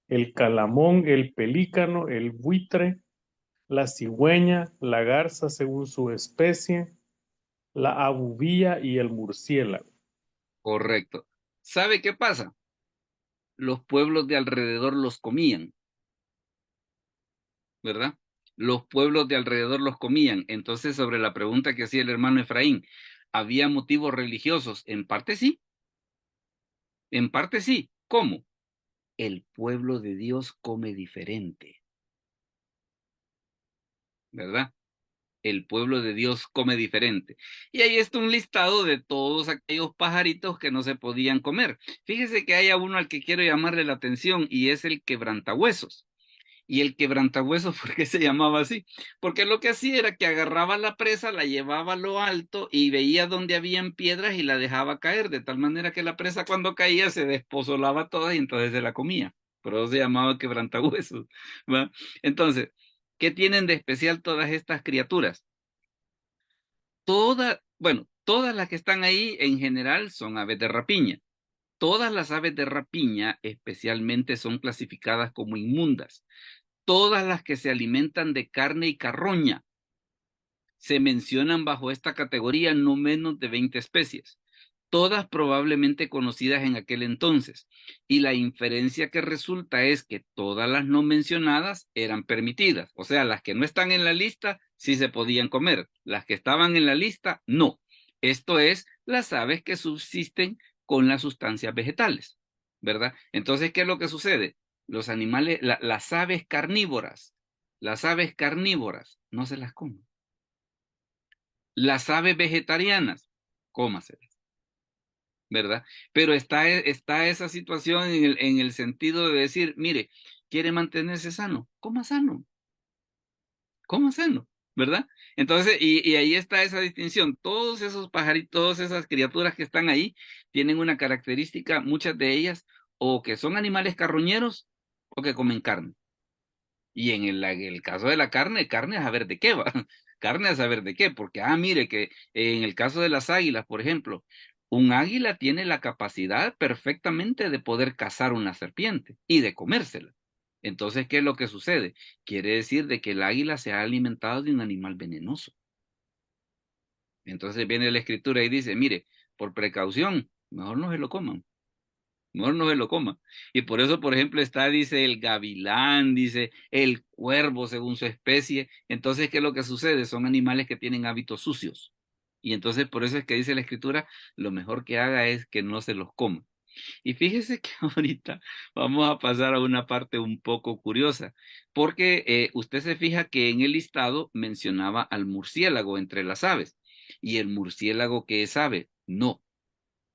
el calamón, el pelícano, el buitre, la cigüeña, la garza según su especie, la abubía y el murciélago. Correcto. ¿Sabe qué pasa? Los pueblos de alrededor los comían, ¿verdad? Los pueblos de alrededor los comían. Entonces, sobre la pregunta que hacía el hermano Efraín, ¿había motivos religiosos? En parte sí. En parte sí. ¿Cómo? El pueblo de Dios come diferente, ¿verdad? El pueblo de Dios come diferente. Y ahí está un listado de todos aquellos pajaritos que no se podían comer. Fíjese que hay uno al que quiero llamarle la atención, y es el quebrantahuesos. Y el quebrantahuesos, ¿por qué se llamaba así? Porque lo que hacía era que agarraba la presa, la llevaba a lo alto y veía donde habían piedras y la dejaba caer, de tal manera que la presa cuando caía se despozolaba toda y entonces se la comía. Por eso se llamaba quebrantahuesos, ¿va? Entonces, ¿qué tienen de especial todas estas criaturas? Todas las que están ahí en general son aves de rapiña. Todas las aves de rapiña especialmente son clasificadas como inmundas. Todas las que se alimentan de carne y carroña se mencionan bajo esta categoría no menos de 20 especies, todas probablemente conocidas en aquel entonces, y la inferencia que resulta es que todas las no mencionadas eran permitidas, o sea, las que no están en la lista sí se podían comer, las que estaban en la lista no. Esto es, las aves que subsisten con las sustancias vegetales, ¿verdad? Entonces, ¿qué es lo que sucede? Los animales, las aves carnívoras no se las comen. Las aves vegetarianas, cómaselas, ¿verdad? Pero está esa situación en el sentido de decir, mire, quiere mantenerse sano, coma sano, ¿verdad? Entonces, y ahí está esa distinción. Todos esos pajaritos, todas esas criaturas que están ahí, tienen una característica, muchas de ellas, o que son animales carroñeros, o que comen carne. Y en el caso de la carne a saber de qué va, carne a saber de qué, porque, mire que en el caso de las águilas, por ejemplo, un águila tiene la capacidad perfectamente de poder cazar una serpiente y de comérsela. Entonces, ¿qué es lo que sucede? Quiere decir de que el águila se ha alimentado de un animal venenoso. Entonces viene la escritura y dice, mire, por precaución, mejor no se lo coman. Mejor no se lo coma. Y por eso, por ejemplo, dice el gavilán, dice el cuervo según su especie. Entonces, ¿qué es lo que sucede? Son animales que tienen hábitos sucios. Y entonces, por eso es que dice la escritura, lo mejor que haga es que no se los coma. Y fíjese que ahorita vamos a pasar a una parte un poco curiosa, porque usted se fija que en el listado mencionaba al murciélago entre las aves. ¿Y el murciélago qué es ave? No.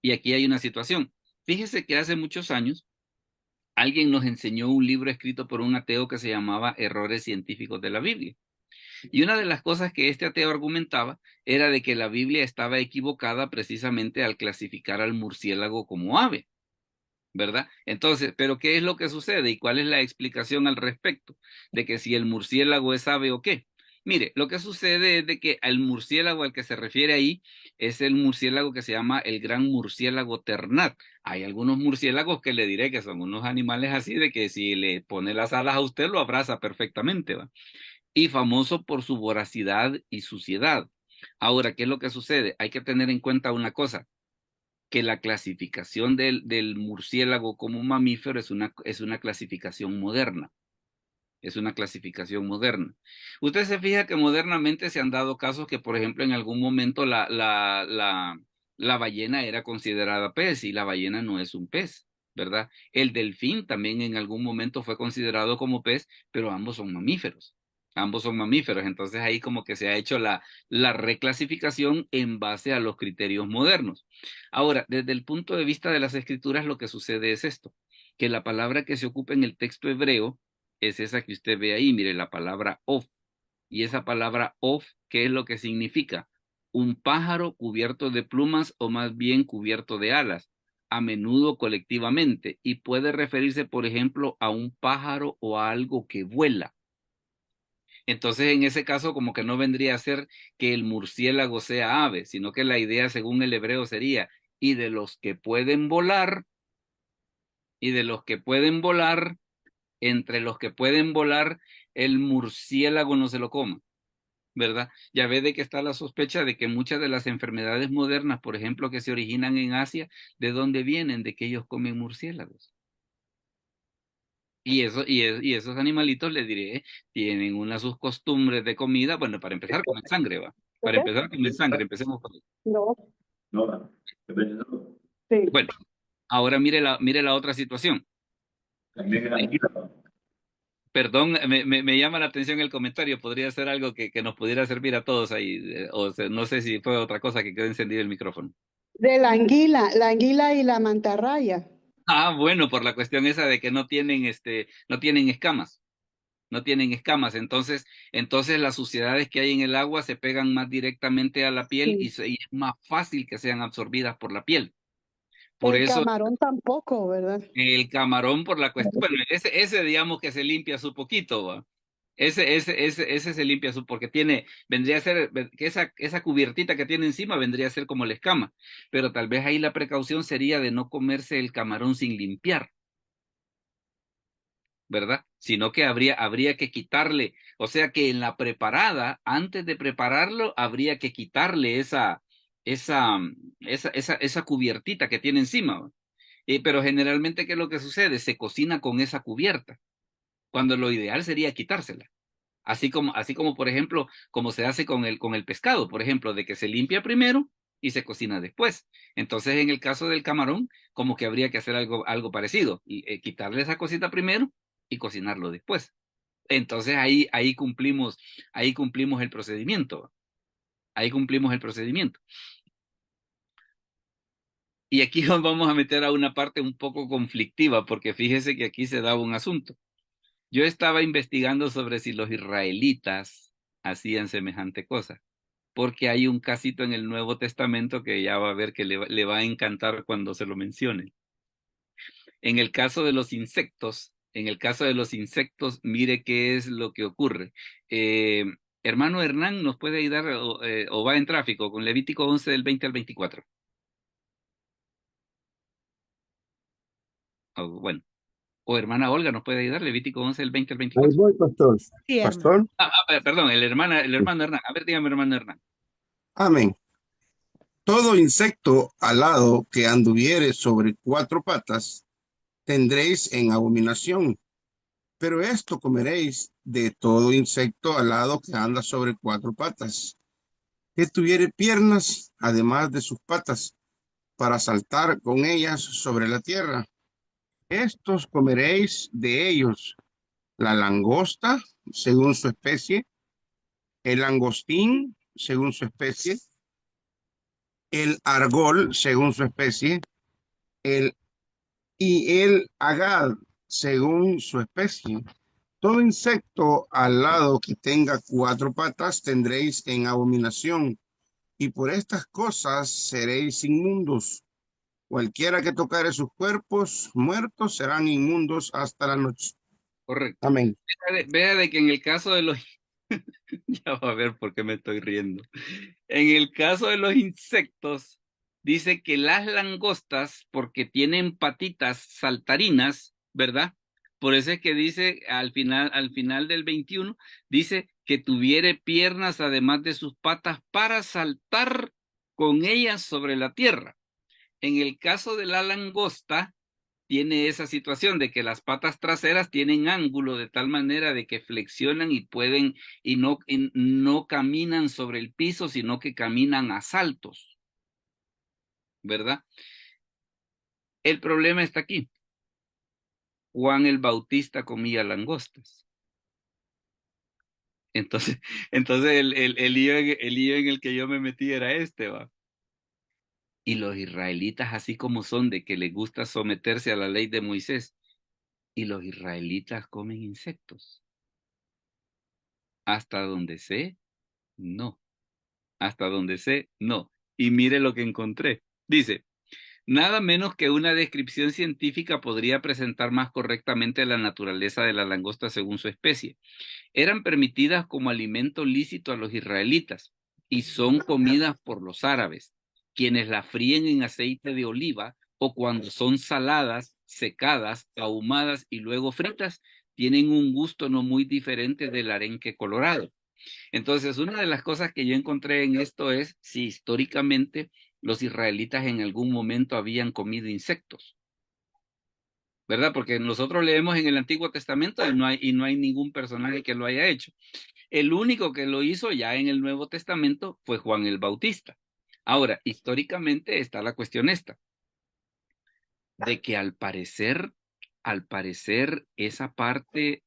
Y aquí hay una situación. Fíjese que hace muchos años alguien nos enseñó un libro escrito por un ateo que se llamaba Errores Científicos de la Biblia. Y una de las cosas que este ateo argumentaba era de que la Biblia estaba equivocada precisamente al clasificar al murciélago como ave, ¿verdad? Entonces, ¿pero qué es lo que sucede y cuál es la explicación al respecto de que si el murciélago es ave o qué? Mire, lo que sucede es de que al murciélago al que se refiere ahí es el murciélago que se llama el gran murciélago ternat. Hay algunos murciélagos que le diré que son unos animales así de que si le pone las alas a usted lo abraza perfectamente, ¿va? Y famoso por su voracidad y suciedad. Ahora, ¿qué es lo que sucede? Hay que tener en cuenta una cosa, que la clasificación del murciélago como un mamífero es una clasificación moderna. Es una clasificación moderna. Usted se fija que modernamente se han dado casos que, por ejemplo, en algún momento la ballena era considerada pez y la ballena no es un pez, ¿verdad? El delfín también en algún momento fue considerado como pez, pero ambos son mamíferos. Ambos son mamíferos, entonces ahí como que se ha hecho la reclasificación en base a los criterios modernos. Ahora, desde el punto de vista de las escrituras, lo que sucede es esto, que la palabra que se ocupa en el texto hebreo es esa que usted ve ahí, mire, la palabra of. Y esa palabra of, ¿qué es lo que significa? Un pájaro cubierto de plumas o más bien cubierto de alas, a menudo colectivamente, y puede referirse, por ejemplo, a un pájaro o a algo que vuela. Entonces, en ese caso, como que no vendría a ser que el murciélago sea ave, sino que la idea, según el hebreo, sería, y de los que pueden volar, y de los que pueden volar, entre los que pueden volar, el murciélago no se lo coma, ¿verdad? Ya ve de que está la sospecha de que muchas de las enfermedades modernas, por ejemplo, que se originan en Asia, ¿de dónde vienen? De que ellos comen murciélagos. Y esos animalitos, les diré, tienen sus costumbres de comida. Bueno, para empezar, comen sangre, ¿va? Para empezar, comen sangre, empecemos por ahí. No. Sí. Bueno, ahora mire la otra situación. Perdón, me llama la atención el comentario. Podría ser algo que nos pudiera servir a todos ahí. No sé si fue otra cosa que quedó encendido el micrófono. De la anguila y la mantarraya. Ah, bueno, por la cuestión esa de que no tienen escamas. No tienen escamas, entonces las suciedades que hay en el agua se pegan más directamente a la piel Sí. y es más fácil que sean absorbidas por la piel. Por El eso camarón tampoco, ¿verdad? el camarón por la cuestión, bueno, ese digamos que se limpia su poquito, ¿va? Ese se limpia porque vendría a ser, que esa cubiertita que tiene encima vendría a ser como la escama, pero tal vez ahí la precaución sería de no comerse el camarón sin limpiar, ¿verdad? Sino que habría que quitarle, o sea que en la preparada, antes de prepararlo, habría que quitarle esa cubiertita que tiene encima, ¿va? Pero generalmente, ¿qué es lo que sucede? Se cocina con esa cubierta, cuando lo ideal sería quitársela. Así como, por ejemplo, como se hace con el pescado, por ejemplo, de que se limpia primero y se cocina después. Entonces, en el caso del camarón, como que habría que hacer algo parecido, y quitarle esa cosita primero y cocinarlo después. Entonces, ahí cumplimos el procedimiento. Ahí cumplimos el procedimiento. Y aquí nos vamos a meter a una parte un poco conflictiva, porque fíjese que aquí se daba un asunto. Yo estaba investigando sobre si los israelitas hacían semejante cosa, porque hay un casito en el Nuevo Testamento que ya va a ver que le va a encantar cuando se lo mencione. En el caso de los insectos, mire qué es lo que ocurre. Hermano Hernán, ¿nos puede ayudar o va en tráfico con Levítico 11 del 20 al 24? Bueno. O hermana Olga, ¿nos puede ayudar? Levítico 11 del 20 al 24. Ahí voy, pastor. Sí, Pastor. Perdón, el hermano Hernán. A ver, dígame, hermano Hernán. Amén. Todo insecto alado que anduviere sobre 4 patas tendréis en abominación. Pero esto comeréis de todo insecto alado que anda sobre 4 patas, que tuviere piernas, además de sus patas, para saltar con ellas sobre la tierra. Estos comeréis de ellos: la langosta, según su especie; el langostín, según su especie; el argol, según su especie; y el agad, según su especie. Todo insecto alado que tenga 4 patas tendréis en abominación, y por estas cosas seréis inmundos. Cualquiera que tocare sus cuerpos muertos serán inmundos hasta la noche. Correcto. Amén. Vea de que en el caso de los... Ya va a ver por qué me estoy riendo. En el caso de los insectos, dice que las langostas, porque tienen patitas saltarinas, ¿verdad? Por eso es que dice al final del 21, dice que tuviere piernas además de sus patas para saltar con ellas sobre la tierra. En el caso de la langosta, tiene esa situación de que las patas traseras tienen ángulo de tal manera de que flexionan y pueden, y no caminan sobre el piso, sino que caminan a saltos, ¿verdad? El problema está aquí. Juan el Bautista comía langostas. Entonces el lío en el que yo me metí era este, ¿va? Y los israelitas, así como son de que les gusta someterse a la ley de Moisés, y los israelitas comen insectos. Hasta donde sé, no. Hasta donde sé, no. Y mire lo que encontré. Dice, nada menos que una descripción científica podría presentar más correctamente la naturaleza de la langosta según su especie. Eran permitidas como alimento lícito a los israelitas y son comidas por los árabes, quienes las fríen en aceite de oliva o cuando son saladas, secadas, ahumadas y luego fritas, tienen un gusto no muy diferente del arenque colorado. Entonces, una de las cosas que yo encontré en esto es si históricamente los israelitas en algún momento habían comido insectos, ¿verdad? Porque nosotros leemos en el Antiguo Testamento y no hay ningún personaje que lo haya hecho. El único que lo hizo ya en el Nuevo Testamento fue Juan el Bautista. Ahora, históricamente está la cuestión esta, de que al parecer esa parte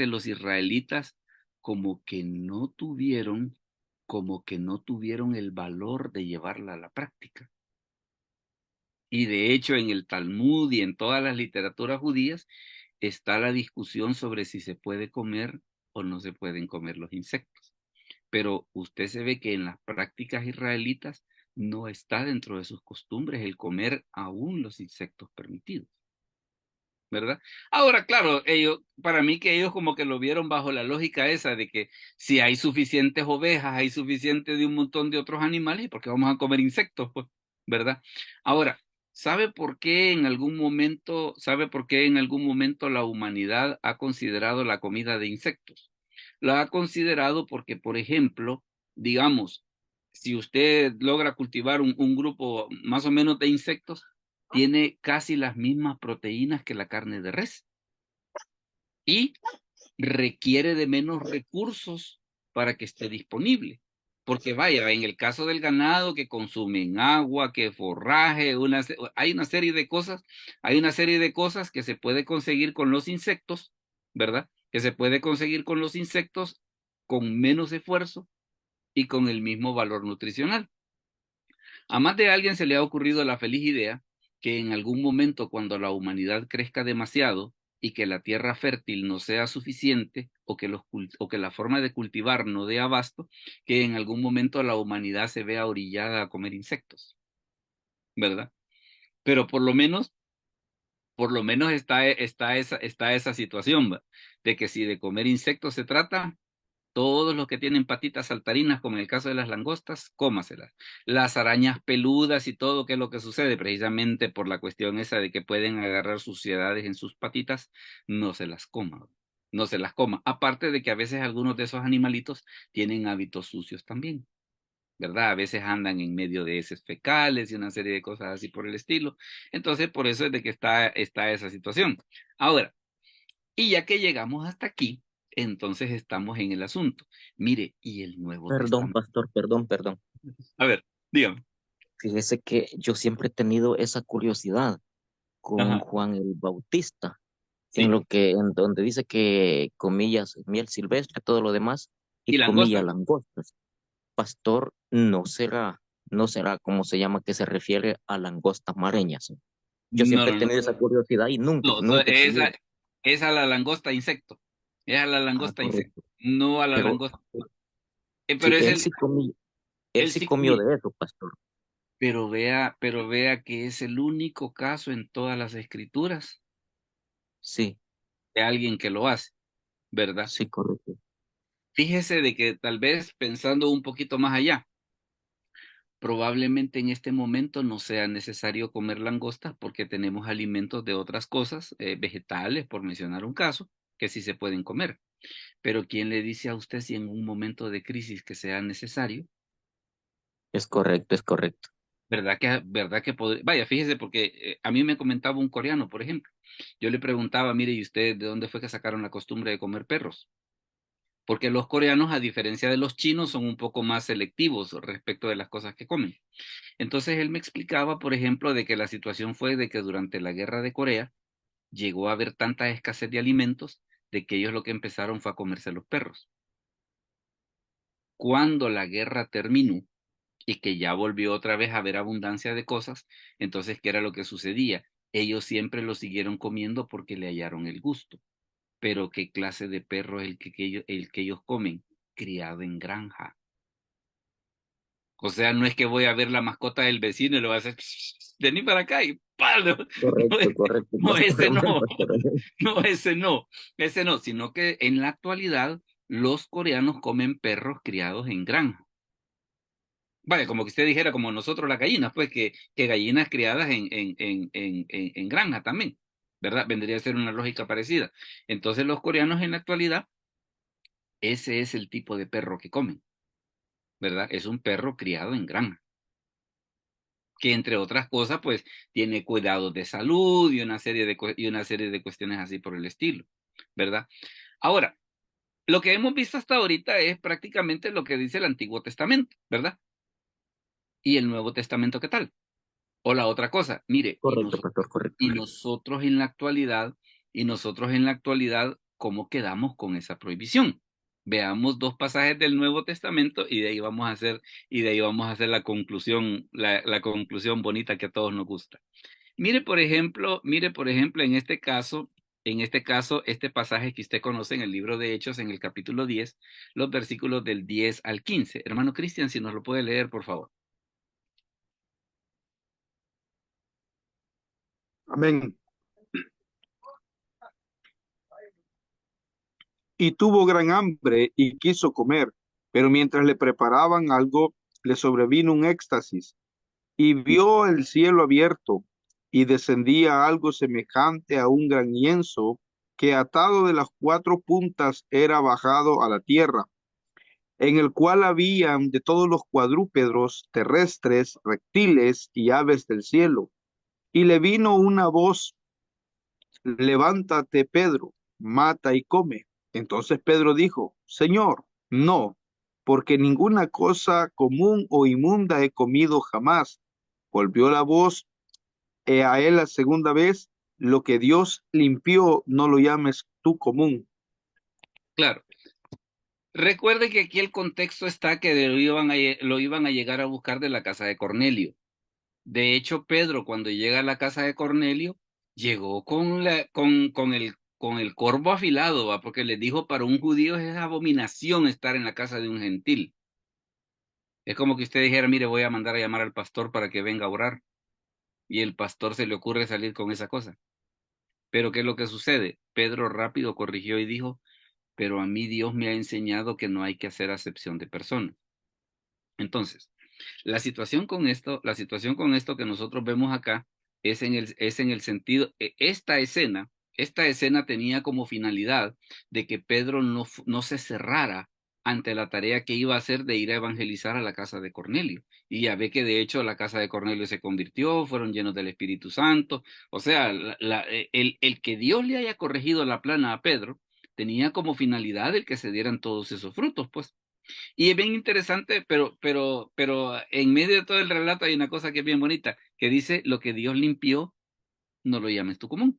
los israelitas como que no tuvieron el valor de llevarla a la práctica. Y de hecho en el Talmud y en todas las literaturas judías está la discusión sobre si se puede comer o no se pueden comer los insectos. Pero usted se ve que en las prácticas israelitas no está dentro de sus costumbres el comer aún los insectos permitidos, ¿verdad? Ahora, claro, para mí que ellos como que lo vieron bajo la lógica esa de que si hay suficientes ovejas, hay suficiente de un montón de otros animales, ¿por qué vamos a comer insectos, pues? ¿Verdad? Ahora, sabe por qué en algún momento la humanidad ha considerado la comida de insectos? La ha considerado porque, por ejemplo, digamos, si usted logra cultivar un grupo más o menos de insectos, tiene casi las mismas proteínas que la carne de res y requiere de menos recursos para que esté disponible. Porque vaya, en el caso del ganado que consumen agua, que forraje, hay una serie de cosas que se puede conseguir con los insectos, ¿verdad? Que se puede conseguir con los insectos con menos esfuerzo y con el mismo valor nutricional. A más de alguien se le ha ocurrido la feliz idea que en algún momento cuando la humanidad crezca demasiado y que la tierra fértil no sea suficiente o que la forma de cultivar no dé abasto, que en algún momento la humanidad se vea orillada a comer insectos, ¿verdad? Pero por lo menos está esa situación, ¿va? De que si de comer insectos se trata, todos los que tienen patitas saltarinas, como en el caso de las langostas, cómaselas. Las arañas peludas y todo, ¿qué es lo que sucede? Precisamente por la cuestión esa de que pueden agarrar suciedades en sus patitas, no se las coma. No se las coma. Aparte de que a veces algunos de esos animalitos tienen hábitos sucios también, ¿verdad? A veces andan en medio de heces fecales y una serie de cosas así por el estilo. Entonces, por eso es de que está esa situación. Ahora, y ya que llegamos hasta aquí, entonces estamos en el asunto. Mire, y el Nuevo Perdón, Testamento. pastor, perdón. A ver, dígame. Fíjese que yo siempre he tenido esa curiosidad con Ajá, Juan el Bautista, sí. en donde dice que comía miel silvestre, todo lo demás, y Y comía langosta. langostas. Pastor, no será como se llama, que se refiere a langostas mareñas. Yo No, siempre he no, no. tenido esa curiosidad y No, nunca he sabido. es a la langosta insecto. Es a la Ah, langosta insecto, correcto. no a la Pero langosta. sí, Pero es él él sí sí comió comía. de eso, pastor. Pero vea que es el único caso en todas las escrituras Sí, de alguien que lo hace, ¿verdad? sí, correcto. Fíjese de que tal vez pensando un poquito más allá, probablemente en este momento no sea necesario comer langostas porque tenemos alimentos de otras cosas, vegetales, por mencionar un caso, que sí se pueden comer. Pero ¿quién le dice a usted si en un momento de crisis que sea necesario? Es correcto, es correcto. ¿Verdad que podría? Vaya, fíjese, porque a mí me comentaba un coreano, por ejemplo. Yo le preguntaba, mire, ¿y usted de dónde fue que sacaron la costumbre de comer perros? Porque los coreanos, a diferencia de los chinos, son un poco más selectivos respecto de las cosas que comen. Entonces él me explicaba, por ejemplo, de que la situación fue de que durante la guerra de Corea llegó a haber tanta escasez de alimentos de que ellos lo que empezaron fue a comerse los perros. Cuando la guerra terminó y que ya volvió otra vez a haber abundancia de cosas, entonces, ¿qué era lo que sucedía? Ellos siempre lo siguieron comiendo porque le hallaron el gusto. Pero ¿qué clase de perro es el que ellos comen? Criado en granja. O sea, no es que voy a ver la mascota del vecino y le voy a hacer, vení para acá y ¡palo! Correcto, correcto. No, ese no, Pastor. no, ese no, sino que en la actualidad los coreanos comen perros criados en granja. Vale, como que usted dijera, como nosotros las gallinas, pues que gallinas criadas en granja también, ¿verdad? Vendría a ser una lógica parecida. Entonces los coreanos en la actualidad, ese es el tipo de perro que comen, ¿verdad? Es un perro criado en granja, que entre otras cosas, pues tiene cuidados de salud y una serie de cuestiones así por el estilo, ¿verdad? Ahora, lo que hemos visto hasta ahorita es prácticamente lo que dice el Antiguo Testamento, ¿verdad? ¿Y el Nuevo Testamento qué tal? O la otra cosa, mire, Correcto, pastor, correcto. y nosotros en la actualidad, ¿cómo quedamos con esa prohibición? Veamos dos pasajes del Nuevo Testamento y de ahí vamos a hacer, la conclusión, la conclusión bonita que a todos nos gusta. Mire, por ejemplo, en este caso, este pasaje que usted conoce en el libro de Hechos, en el capítulo 10, los versículos del 10 al 15. Hermano Cristian, si nos lo puede leer, por favor. Amén. Y tuvo gran hambre y quiso comer, pero mientras le preparaban algo, le sobrevino un éxtasis y vio el cielo abierto y descendía algo semejante a un gran lienzo que atado de las cuatro puntas era bajado a la tierra, en el cual habían de todos los cuadrúpedos terrestres, reptiles y aves del cielo. Y le vino una voz: levántate, Pedro, mata y come. Entonces Pedro dijo: Señor, no, porque ninguna cosa común o inmunda he comido jamás. Volvió la voz a él la segunda vez: lo que Dios limpió, no lo llames tú común. Claro. Recuerde que aquí el contexto está que lo iban a llegar a buscar de la casa de Cornelio. De hecho, Pedro, cuando llega a la casa de Cornelio, llegó con el corvo afilado, ¿va? Porque le dijo, para un judío es abominación estar en la casa de un gentil. Es como que usted dijera, mire, voy a mandar a llamar al pastor para que venga a orar. Y el pastor se le ocurre salir con esa cosa. Pero ¿qué es lo que sucede? Pedro rápido corrigió y dijo, pero a mí Dios me ha enseñado que no hay que hacer acepción de personas. Entonces, la situación con esto que nosotros vemos acá es en el sentido, esta escena tenía como finalidad de que Pedro no se cerrara ante la tarea que iba a hacer de ir a evangelizar a la casa de Cornelio. Y ya ve que de hecho la casa de Cornelio se convirtió, fueron llenos del Espíritu Santo. O sea, el que Dios le haya corregido la plana a Pedro tenía como finalidad el que se dieran todos esos frutos, pues. Y es bien interesante, pero en medio de todo el relato hay una cosa que es bien bonita, que dice, lo que Dios limpió, no lo llames tú común.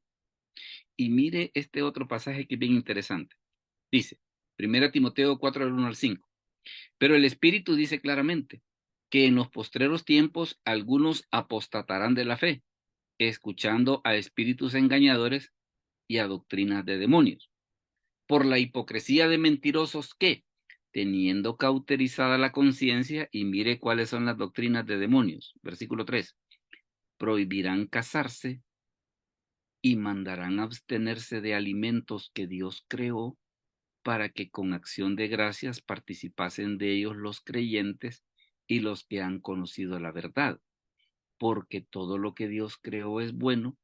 Y mire este otro pasaje que es bien interesante. Dice, 1 Timoteo 4, del 1 al 5. Pero el Espíritu dice claramente que en los postreros tiempos algunos apostatarán de la fe, escuchando a espíritus engañadores y a doctrinas de demonios, por la hipocresía de mentirosos que, teniendo cauterizada la conciencia, y mire cuáles son las doctrinas de demonios. Versículo 3. Prohibirán casarse y mandarán abstenerse de alimentos que Dios creó para que con acción de gracias participasen de ellos los creyentes y los que han conocido la verdad. Porque todo lo que Dios creó es bueno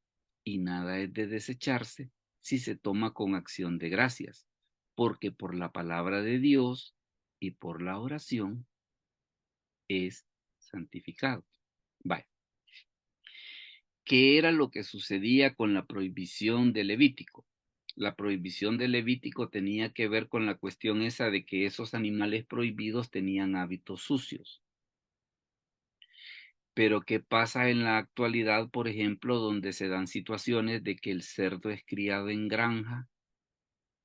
y nada es de desecharse si se toma con acción de gracias, porque por la palabra de Dios y por la oración es santificado. Vaya. ¿Qué era lo que sucedía con la prohibición de Levítico? La prohibición de Levítico tenía que ver con la cuestión esa de que esos animales prohibidos tenían hábitos sucios. Pero ¿qué pasa en la actualidad, por ejemplo, donde se dan situaciones de que el cerdo es criado en granja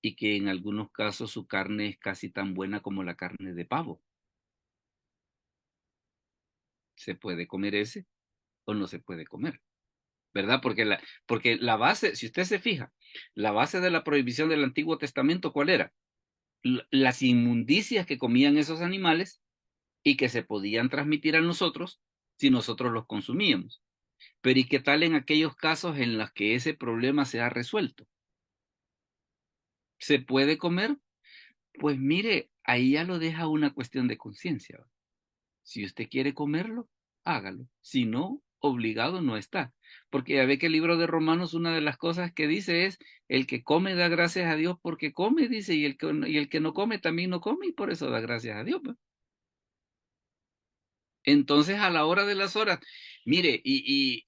y que en algunos casos su carne es casi tan buena como la carne de pavo? ¿Se puede comer ese o no se puede comer? ¿Verdad? Porque la base, si usted se fija, la base de la prohibición del Antiguo Testamento, ¿cuál era? Las inmundicias que comían esos animales y que se podían transmitir a nosotros si nosotros los consumíamos. Pero ¿y qué tal en aquellos casos en los que ese problema se ha resuelto? ¿Se puede comer? Pues mire, ahí ya lo deja una cuestión de conciencia. Si usted quiere comerlo, hágalo. Si no, obligado no está. Porque ya ve que el libro de Romanos, una de las cosas que dice es, el que come da gracias a Dios porque come, dice, y el que no come también no come y por eso da gracias a Dios. ¿Pues? Entonces, a la hora de las horas, mire, y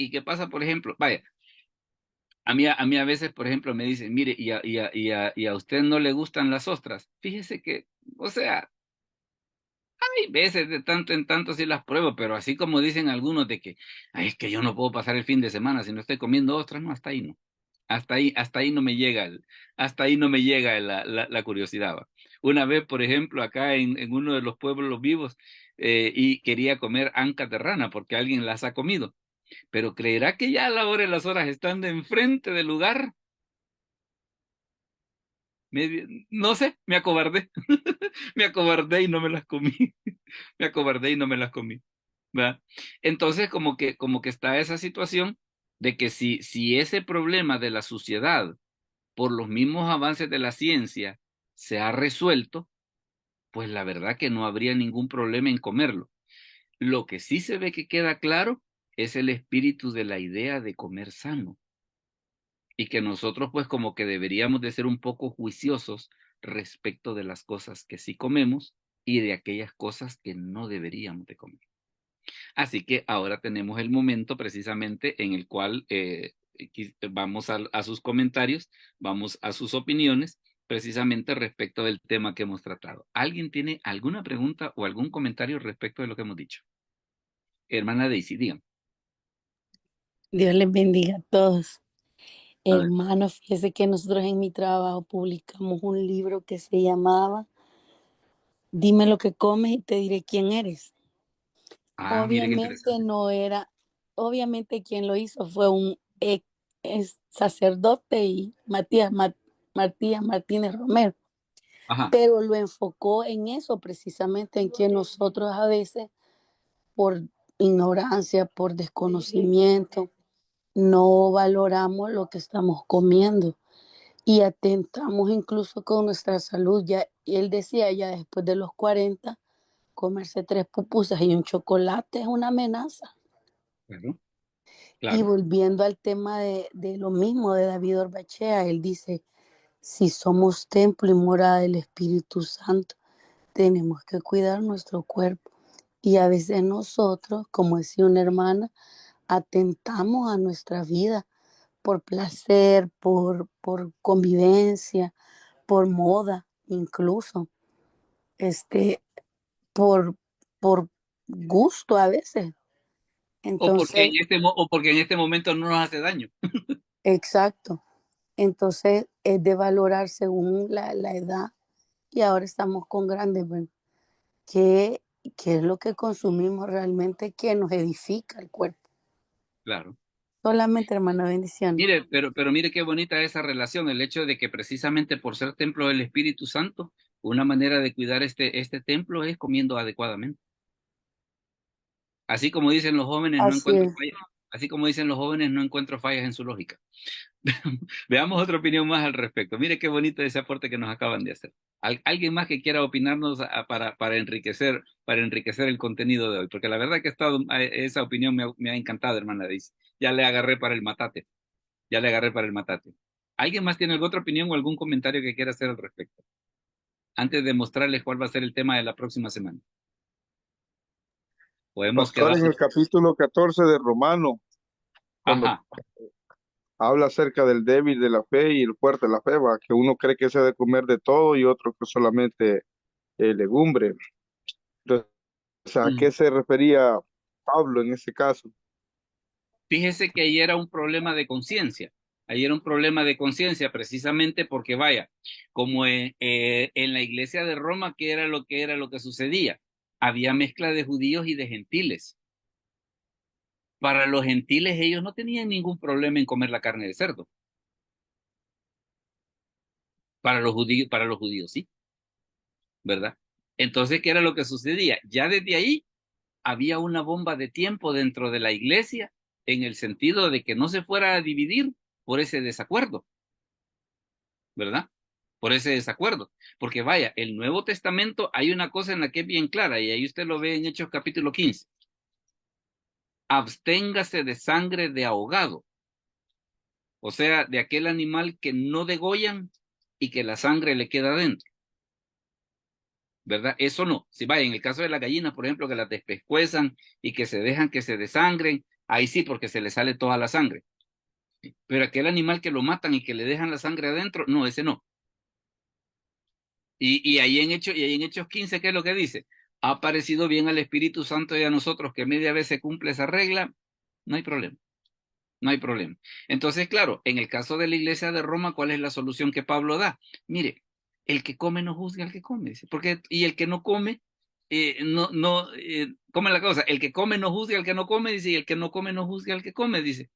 ¿qué pasa, por ejemplo? Vaya, a mí a veces, por ejemplo, me dicen, mire, y a usted no le gustan las ostras. Fíjese que, o sea, hay veces de tanto en tanto sí las pruebo, pero así como dicen algunos de que, ay, es que yo no puedo pasar el fin de semana si no estoy comiendo ostras, no, hasta ahí no. Hasta ahí no me llega hasta ahí no me llega la curiosidad. ¿Va? Una vez, por ejemplo, acá en uno de los pueblos vivos, y quería comer ancas de rana porque alguien las ha comido. Pero creerá que ya a la hora de las horas estando enfrente del lugar, no sé, me acobardé. Me acobardé y no me las comí. Me acobardé y no me las comí. ¿Va? Entonces, como que está esa situación de que si ese problema de la suciedad, por los mismos avances de la ciencia, se ha resuelto, pues la verdad que no habría ningún problema en comerlo. Lo que sí se ve que queda claro es el espíritu de la idea de comer sano. Y que nosotros pues como que deberíamos de ser un poco juiciosos respecto de las cosas que sí comemos y de aquellas cosas que no deberíamos de comer. Así que ahora tenemos el momento precisamente en el cual vamos a sus comentarios, vamos a sus opiniones, precisamente respecto del tema que hemos tratado. ¿Alguien tiene alguna pregunta o algún comentario respecto de lo que hemos dicho? Hermana Daisy, dígame. Dios les bendiga a todos. A ver. Hermano, fíjese que nosotros en mi trabajo publicamos un libro que se llamaba Dime lo que comes y te diré quién eres. Ah, mire qué Obviamente interesante. no era, obviamente quien lo hizo fue un sacerdote y Matías Martínez Romero, Ajá. pero lo enfocó en eso precisamente, en que nosotros a veces por ignorancia, por desconocimiento, no valoramos lo que estamos comiendo y atentamos incluso con nuestra salud. Ya, y él decía ya después de los 40, comerse 3 pupusas y un chocolate es una amenaza. Claro, Y claro. volviendo al tema de lo mismo de David Orbachea, él dice, si somos templo y morada del Espíritu Santo, tenemos que cuidar nuestro cuerpo. Y a veces nosotros, como decía una hermana, atentamos a nuestra vida por placer, por convivencia, por moda, incluso, por, por gusto a veces. Entonces, O porque en este momento no nos hace daño. exacto. Entonces, es de valorar según la edad. Y ahora estamos con grandes, bueno, ¿qué es lo que consumimos realmente que nos edifica el cuerpo? Claro. Solamente, hermana, bendiciones. Mire, pero mire qué bonita esa relación, el hecho de que precisamente por ser templo del Espíritu Santo, una manera de cuidar este templo es comiendo adecuadamente. Así como dicen los jóvenes, no Así encuentro es. fallas. Así como dicen los jóvenes, no encuentro fallas en su lógica. Veamos otra opinión más al respecto. Mire qué bonito ese aporte que nos acaban de hacer. ¿Alguien más que quiera opinarnos para enriquecer el contenido de hoy? Porque la verdad que esa opinión me ha encantado, hermana Daisy. Ya le agarré para el matate. Ya le agarré para el matate. ¿Alguien más tiene alguna otra opinión o algún comentario que quiera hacer al respecto? Antes de mostrarles cuál va a ser el tema de la próxima semana. Podemos Pastor, en quedarnos. el capítulo 14 de Romano, cuando Ajá. habla acerca del débil de la fe y el fuerte de la fe, va, que uno cree que se ha de comer de todo y otro que solamente legumbre. Entonces, ¿a Mm. qué se refería Pablo en ese caso? Fíjese que ahí era un problema de conciencia. Ahí era un problema de conciencia precisamente porque, vaya, como en la iglesia de Roma, ¿qué era lo que sucedía? Había mezcla de judíos y de gentiles. Para los gentiles ellos no tenían ningún problema en comer la carne de cerdo. Para los judíos sí, ¿verdad? Entonces, ¿qué era lo que sucedía? Ya desde ahí había una bomba de tiempo dentro de la iglesia en el sentido de que no se fuera a dividir por ese desacuerdo, ¿verdad? Por ese desacuerdo. Porque vaya, el Nuevo Testamento hay una cosa en la que es bien clara y ahí usted lo ve en Hechos capítulo 15. Absténgase de sangre de ahogado, o sea, de aquel animal que no degollan y que la sangre le queda dentro, ¿verdad? Eso no. Si vaya, en el caso de las gallinas, por ejemplo, que las despescuezan y que se dejan que se desangren, ahí sí, porque se le sale toda la sangre. Pero aquel animal que lo matan y que le dejan la sangre adentro, no, ese no. Y ahí en Hechos 15, ¿qué es lo que dice? Ha parecido bien al Espíritu Santo y a nosotros que media vez se cumple esa regla, no hay problema. No hay problema. Entonces, claro, en el caso de la iglesia de Roma, ¿cuál es la solución que Pablo da? Mire, el que come no juzga al que come, dice, porque, y el que no come, ¿cómo es la cosa? El que come no juzga al que no come, dice, y el que no come no juzga al que come, dice.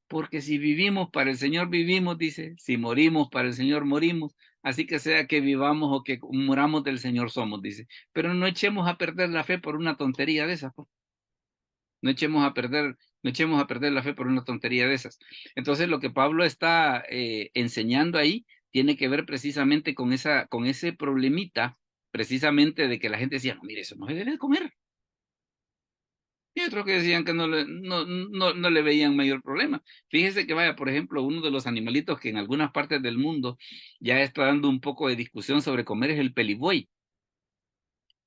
Porque si vivimos para el Señor vivimos, dice, si morimos para el Señor morimos, así que sea que vivamos o que muramos del Señor somos, dice. Pero no echemos a perder la fe por una tontería de esas, pues. No echemos a perder, no echemos a perder la fe por una tontería de esas. Entonces, lo que Pablo está enseñando ahí tiene que ver precisamente con ese problemita, precisamente de que la gente decía, no, mire, eso no se debe de comer. Y otros que decían que no le veían mayor problema. Fíjese que vaya, por ejemplo, uno de los animalitos que en algunas partes del mundo ya está dando un poco de discusión sobre comer es el pelibuey.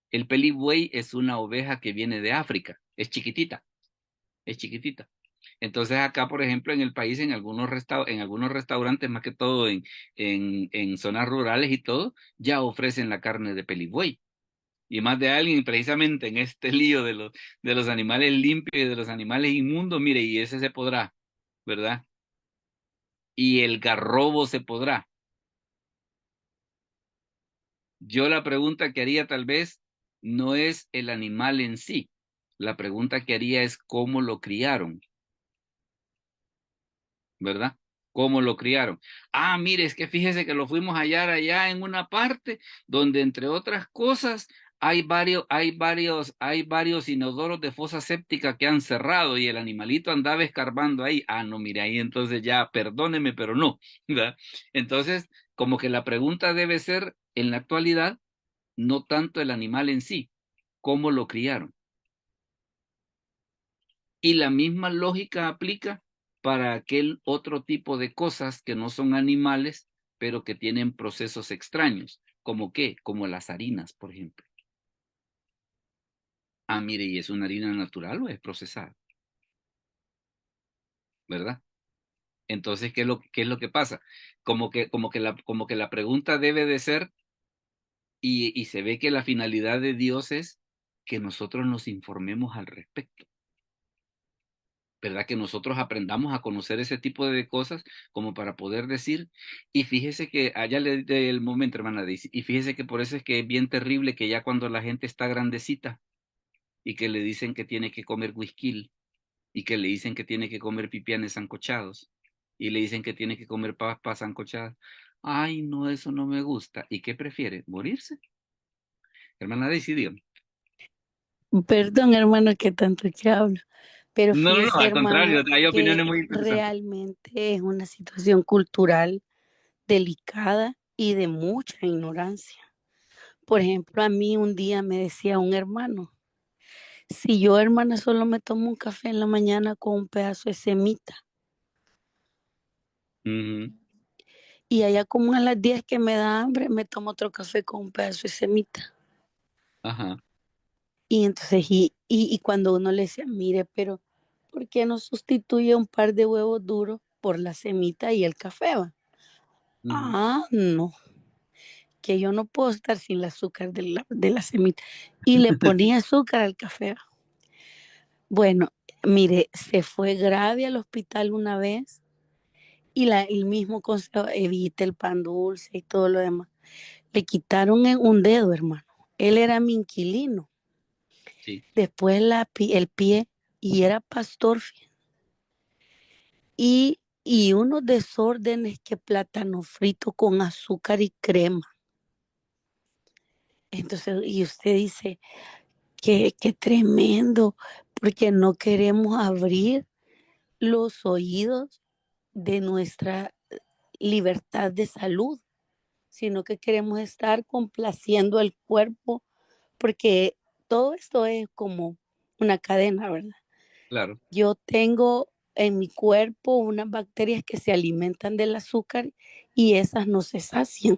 El pelibuey es una oveja que viene de África, es chiquitita, es chiquitita. Entonces acá, por ejemplo, en el país, en algunos restaurantes, más que todo en zonas rurales y todo, ya ofrecen la carne de pelibuey. Y más de alguien, precisamente en este lío de los animales limpios y de los animales inmundos, mire, y ese se podrá, ¿verdad? Y el garrobo se podrá. Yo la pregunta que haría tal vez no es el animal en sí. La pregunta que haría es cómo lo criaron, ¿verdad? ¿Cómo lo criaron? Ah, mire, es que fíjese que lo fuimos a hallar allá en una parte donde, entre otras cosas, hay varios inodoros de fosa séptica que han cerrado y el animalito andaba escarbando ahí. Ah, no, mire, ahí entonces ya, perdóneme, pero no, ¿verdad? Entonces, como que la pregunta debe ser, en la actualidad, no tanto el animal en sí, cómo lo criaron. Y la misma lógica aplica para aquel otro tipo de cosas que no son animales, pero que tienen procesos extraños. ¿Como qué? Como las harinas, por ejemplo. Ah, mire, ¿y es una harina natural o es procesada? ¿Verdad? Entonces, qué es lo que pasa? Como que la pregunta debe de ser, y se ve que la finalidad de Dios es que nosotros nos informemos al respecto. ¿Verdad? Que nosotros aprendamos a conocer ese tipo de cosas como para poder decir, y fíjese que allá le di el momento, hermana Daisy, y fíjese que por eso es que es bien terrible que ya cuando la gente está grandecita y que le dicen que tiene que comer whisky y que le dicen que tiene que comer pipianes sancochados y le dicen que tiene que comer papas sancochadas, ay, no, eso no me gusta. ¿Y qué prefiere? ¿Morirse? Hermana Daisy, dígame. Perdón, hermano, que tanto que hablo, pero No, fíjese, al contrario, hermano, hay opiniones que muy interesantes. realmente es una situación cultural delicada y de mucha ignorancia. Por ejemplo, a mí un día me decía un hermano, si yo, hermana, solo me tomo un café en la mañana con un pedazo de semita Ujú. y allá como a las 10 que me da hambre, me tomo otro café con un pedazo de semita. Ajá. Y entonces, y cuando uno le decía, mire, pero ¿por qué no sustituye un par de huevos duros por la semita y el café? Va? Ujú. Ah, no, que yo no puedo estar sin el azúcar de la semita. Y le ponía azúcar al café. Bueno, mire, se fue grave al hospital una vez y el mismo consejo, evite el pan dulce y todo lo demás. Le quitaron un dedo, hermano. Él era mi inquilino. Sí. Después el pie y era pastor. Y unos desórdenes que plátano frito con azúcar y crema. Entonces, y usted dice, qué tremendo, porque no queremos abrir los oídos de nuestra libertad de salud, sino que queremos estar complaciendo al cuerpo, porque todo esto es como una cadena, ¿verdad? Claro. Yo tengo en mi cuerpo unas bacterias que se alimentan del azúcar y esas no se sacian.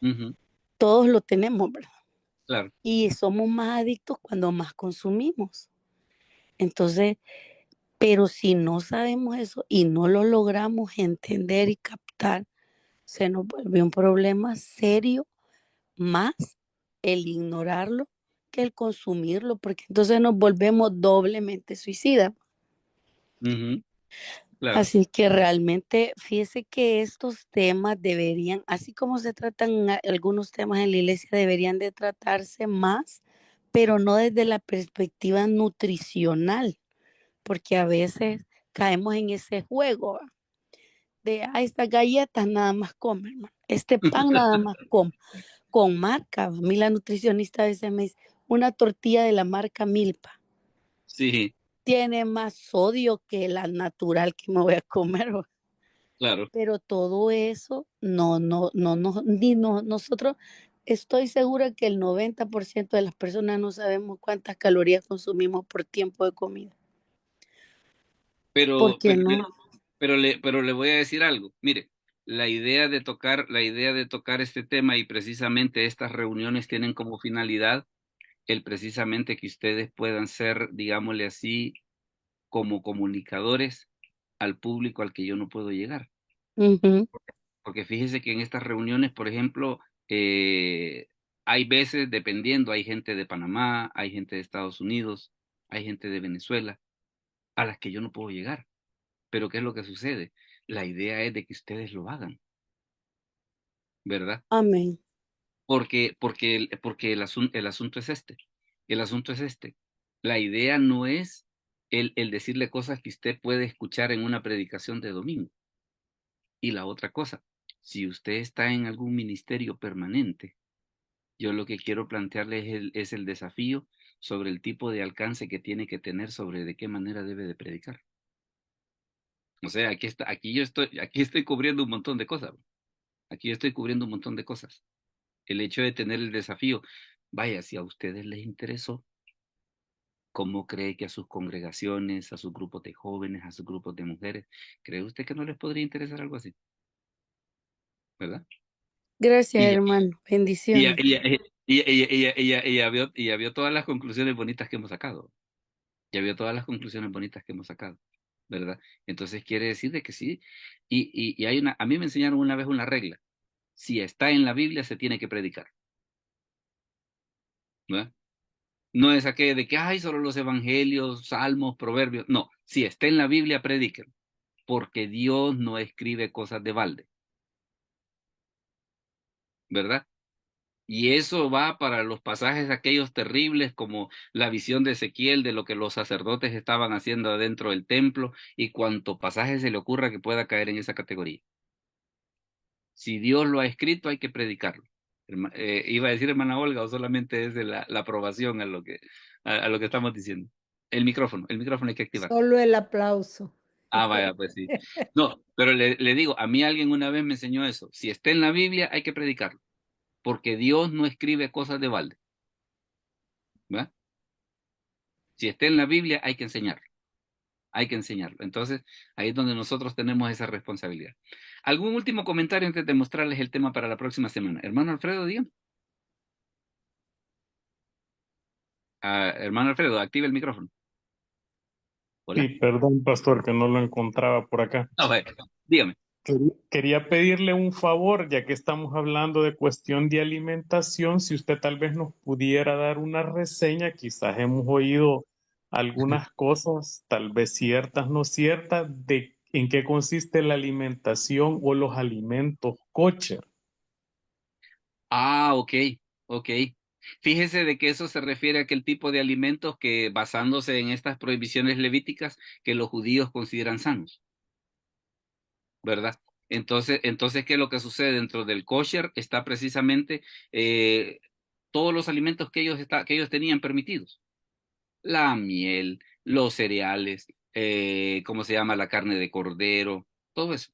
Ujú. Todos lo tenemos, ¿verdad? Claro. Y somos más adictos cuando más consumimos. Entonces, pero si no sabemos eso y no lo logramos entender y captar, se nos vuelve un problema serio más el ignorarlo que el consumirlo, porque entonces nos volvemos doblemente suicidas. Ujú. Claro. Así que realmente, fíjese que estos temas deberían, así como se tratan algunos temas en la iglesia, deberían de tratarse más, pero no desde la perspectiva nutricional, porque a veces caemos en ese juego, ¿va? De, estas galletas nada más comen, hermano, este pan nada más come, con marca. ¿Va? A mí la nutricionista a veces me dice, una tortilla de la marca Milpa Sí, tiene más sodio que la natural que me voy a comer. ¿Va? claro. Pero todo eso, nosotros, estoy segura que el 90% de las personas no sabemos cuántas calorías consumimos por tiempo de comida. Pero, Porque no, pero le voy a decir algo. Mire, la idea de tocar este tema y precisamente estas reuniones tienen como finalidad el precisamente que ustedes puedan ser, digámosle así, como comunicadores al público al que yo no puedo llegar. ujú, Porque fíjese que en estas reuniones, por ejemplo, hay veces, dependiendo, hay gente de Panamá, hay gente de Estados Unidos, hay gente de Venezuela, a las que yo no puedo llegar. Pero ¿qué es lo que sucede? La idea es de que ustedes lo hagan, ¿verdad? amén. Porque el asunto es este. El asunto es este. La idea no es el decirle cosas que usted puede escuchar en una predicación de domingo. Y la otra cosa, si usted está en algún ministerio permanente, yo lo que quiero plantearle es el desafío sobre el tipo de alcance que tiene que tener sobre de qué manera debe de predicar. O sea, aquí estoy cubriendo un montón de cosas. Aquí estoy cubriendo un montón de cosas. El hecho de tener el desafío, vaya, si a ustedes les interesó, ¿cómo cree que a sus congregaciones, a sus grupos de jóvenes, a sus grupos de mujeres, cree usted que no les podría interesar algo así? ¿Verdad? Gracias, Y ya, hermano. y ya, Bendiciones. y ya, y ya vio todas las conclusiones bonitas que hemos sacado. Ya vio todas las conclusiones bonitas que hemos sacado, ¿verdad? Entonces quiere decir de que sí. Y a mí me enseñaron una vez una regla. Si está en la Biblia, se tiene que predicar, ¿verdad? No es aquello de que hay solo los evangelios, salmos, proverbios. No, si está en la Biblia, prediquen, porque Dios no escribe cosas de balde, ¿verdad? Y eso va para los pasajes aquellos terribles como la visión de Ezequiel de lo que los sacerdotes estaban haciendo adentro del templo y cuanto pasaje se le ocurra que pueda caer en esa categoría. Si Dios lo ha escrito, hay que predicarlo. Iba a decir hermana Olga o solamente es de la aprobación a lo que estamos diciendo. El micrófono hay que activar. Solo el aplauso. Ah, vaya, pues sí. No, pero le digo, a mí alguien una vez me enseñó eso. Si está en la Biblia, hay que predicarlo, porque Dios no escribe cosas de balde, ¿verdad? Si está en la Biblia, hay que enseñarlo, hay que enseñarlo. Entonces, ahí es donde nosotros tenemos esa responsabilidad. ¿Algún último comentario antes de mostrarles el tema para la próxima semana? Hermano Alfredo, dígame. Hermano Alfredo, active el micrófono. Hola. Sí, perdón, pastor, que no lo encontraba por acá. A ver, dígame. Quería pedirle un favor, ya que estamos hablando de cuestión de alimentación, si usted tal vez nos pudiera dar una reseña, quizás hemos oído algunas cosas, tal vez ciertas, no ciertas, de en qué consiste la alimentación o los alimentos kosher. Ok, ok. Fíjese de que eso se refiere a aquel tipo de alimentos que, basándose en estas prohibiciones levíticas, que los judíos consideran sanos, ¿verdad? Entonces, ¿qué es lo que sucede dentro del kosher? Está precisamente todos los alimentos que ellos tenían permitidos. La miel, los cereales, ¿cómo se llama? La carne de cordero, todo eso,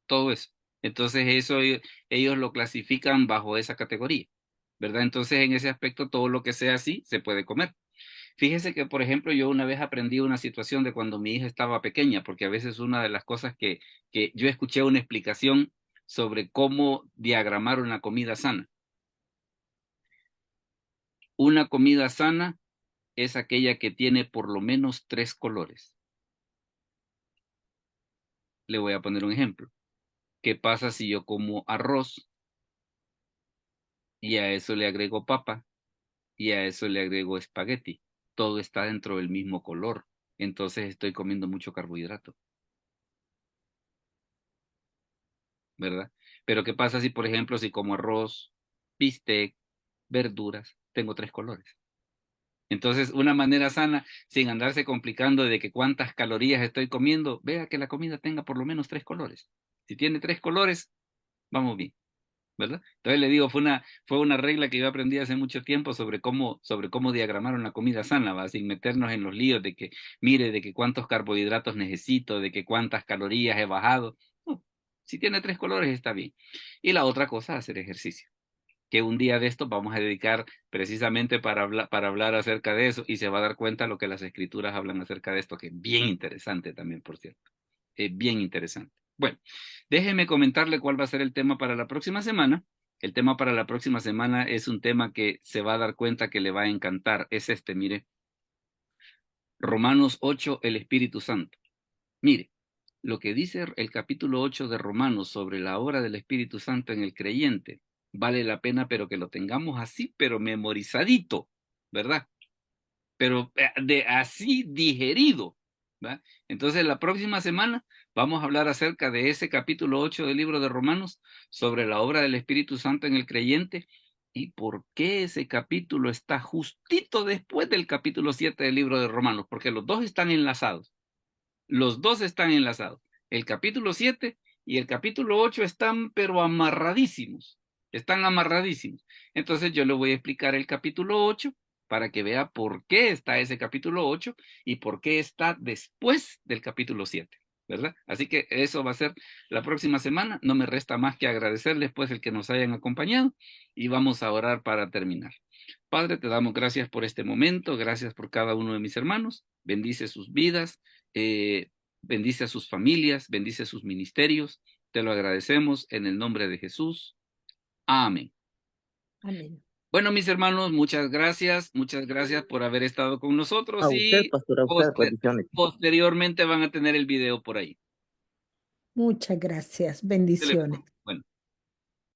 todo eso. Entonces, eso ellos lo clasifican bajo esa categoría, ¿verdad? Entonces, en ese aspecto, todo lo que sea así se puede comer. Fíjese que, por ejemplo, yo una vez aprendí una situación de cuando mi hija estaba pequeña, porque a veces una de las cosas que yo escuché una explicación sobre cómo diagramar una comida sana. Una comida sana es aquella que tiene por lo menos 3 colores. Le voy a poner un ejemplo. ¿Qué pasa si yo como arroz y a eso le agrego papa y a eso le agrego espagueti? Todo está dentro del mismo color. Entonces estoy comiendo mucho carbohidrato, ¿verdad? Pero ¿qué pasa si, por ejemplo, si como arroz, bistec, verduras, tengo 3 colores? Entonces, una manera sana, sin andarse complicando de que cuántas calorías estoy comiendo, vea que la comida tenga por lo menos 3 colores. Si tiene 3 colores, vamos bien, ¿verdad? Entonces le digo, fue una regla que yo aprendí hace mucho tiempo sobre cómo diagramar una comida sana, ¿va? Sin meternos en los líos de que, mire, de que cuántos carbohidratos necesito, de que cuántas calorías he bajado. No, si tiene 3 colores está bien. Y la otra cosa, hacer ejercicio, que un día de esto vamos a dedicar precisamente para hablar acerca de eso, y se va a dar cuenta lo que las escrituras hablan acerca de esto, que es bien interesante también, por cierto. Es bien interesante. Bueno, déjeme comentarle cuál va a ser el tema para la próxima semana. El tema para la próxima semana es un tema que se va a dar cuenta que le va a encantar. Es este, mire. Romanos 8, el Espíritu Santo. Mire, lo que dice el capítulo 8 de Romanos sobre la obra del Espíritu Santo en el creyente, vale la pena, pero que lo tengamos así, pero memorizadito, ¿verdad? Pero así digerido, ¿va? Entonces, la próxima semana vamos a hablar acerca de ese capítulo 8 del libro de Romanos, sobre la obra del Espíritu Santo en el creyente, y por qué ese capítulo está justito después del capítulo 7 del libro de Romanos, porque los dos están enlazados. Los dos están enlazados. El capítulo 7 y el capítulo 8 están pero amarradísimos. Están amarradísimos. Entonces yo le voy a explicar el capítulo 8 para que vea por qué está ese capítulo 8 y por qué está después del capítulo 7, ¿verdad? Así que eso va a ser la próxima semana. No me resta más que agradecerles pues el que nos hayan acompañado, y vamos a orar para terminar. Padre, te damos gracias por este momento, gracias por cada uno de mis hermanos, bendice sus vidas, bendice a sus familias, bendice sus ministerios, te lo agradecemos en el nombre de Jesús. Amén. Amén. Bueno, mis hermanos, muchas gracias por haber estado con nosotros, A usted, y pastor, a usted, bendiciones. posteriormente van a tener el video por ahí. Muchas gracias. Bendiciones. Bueno.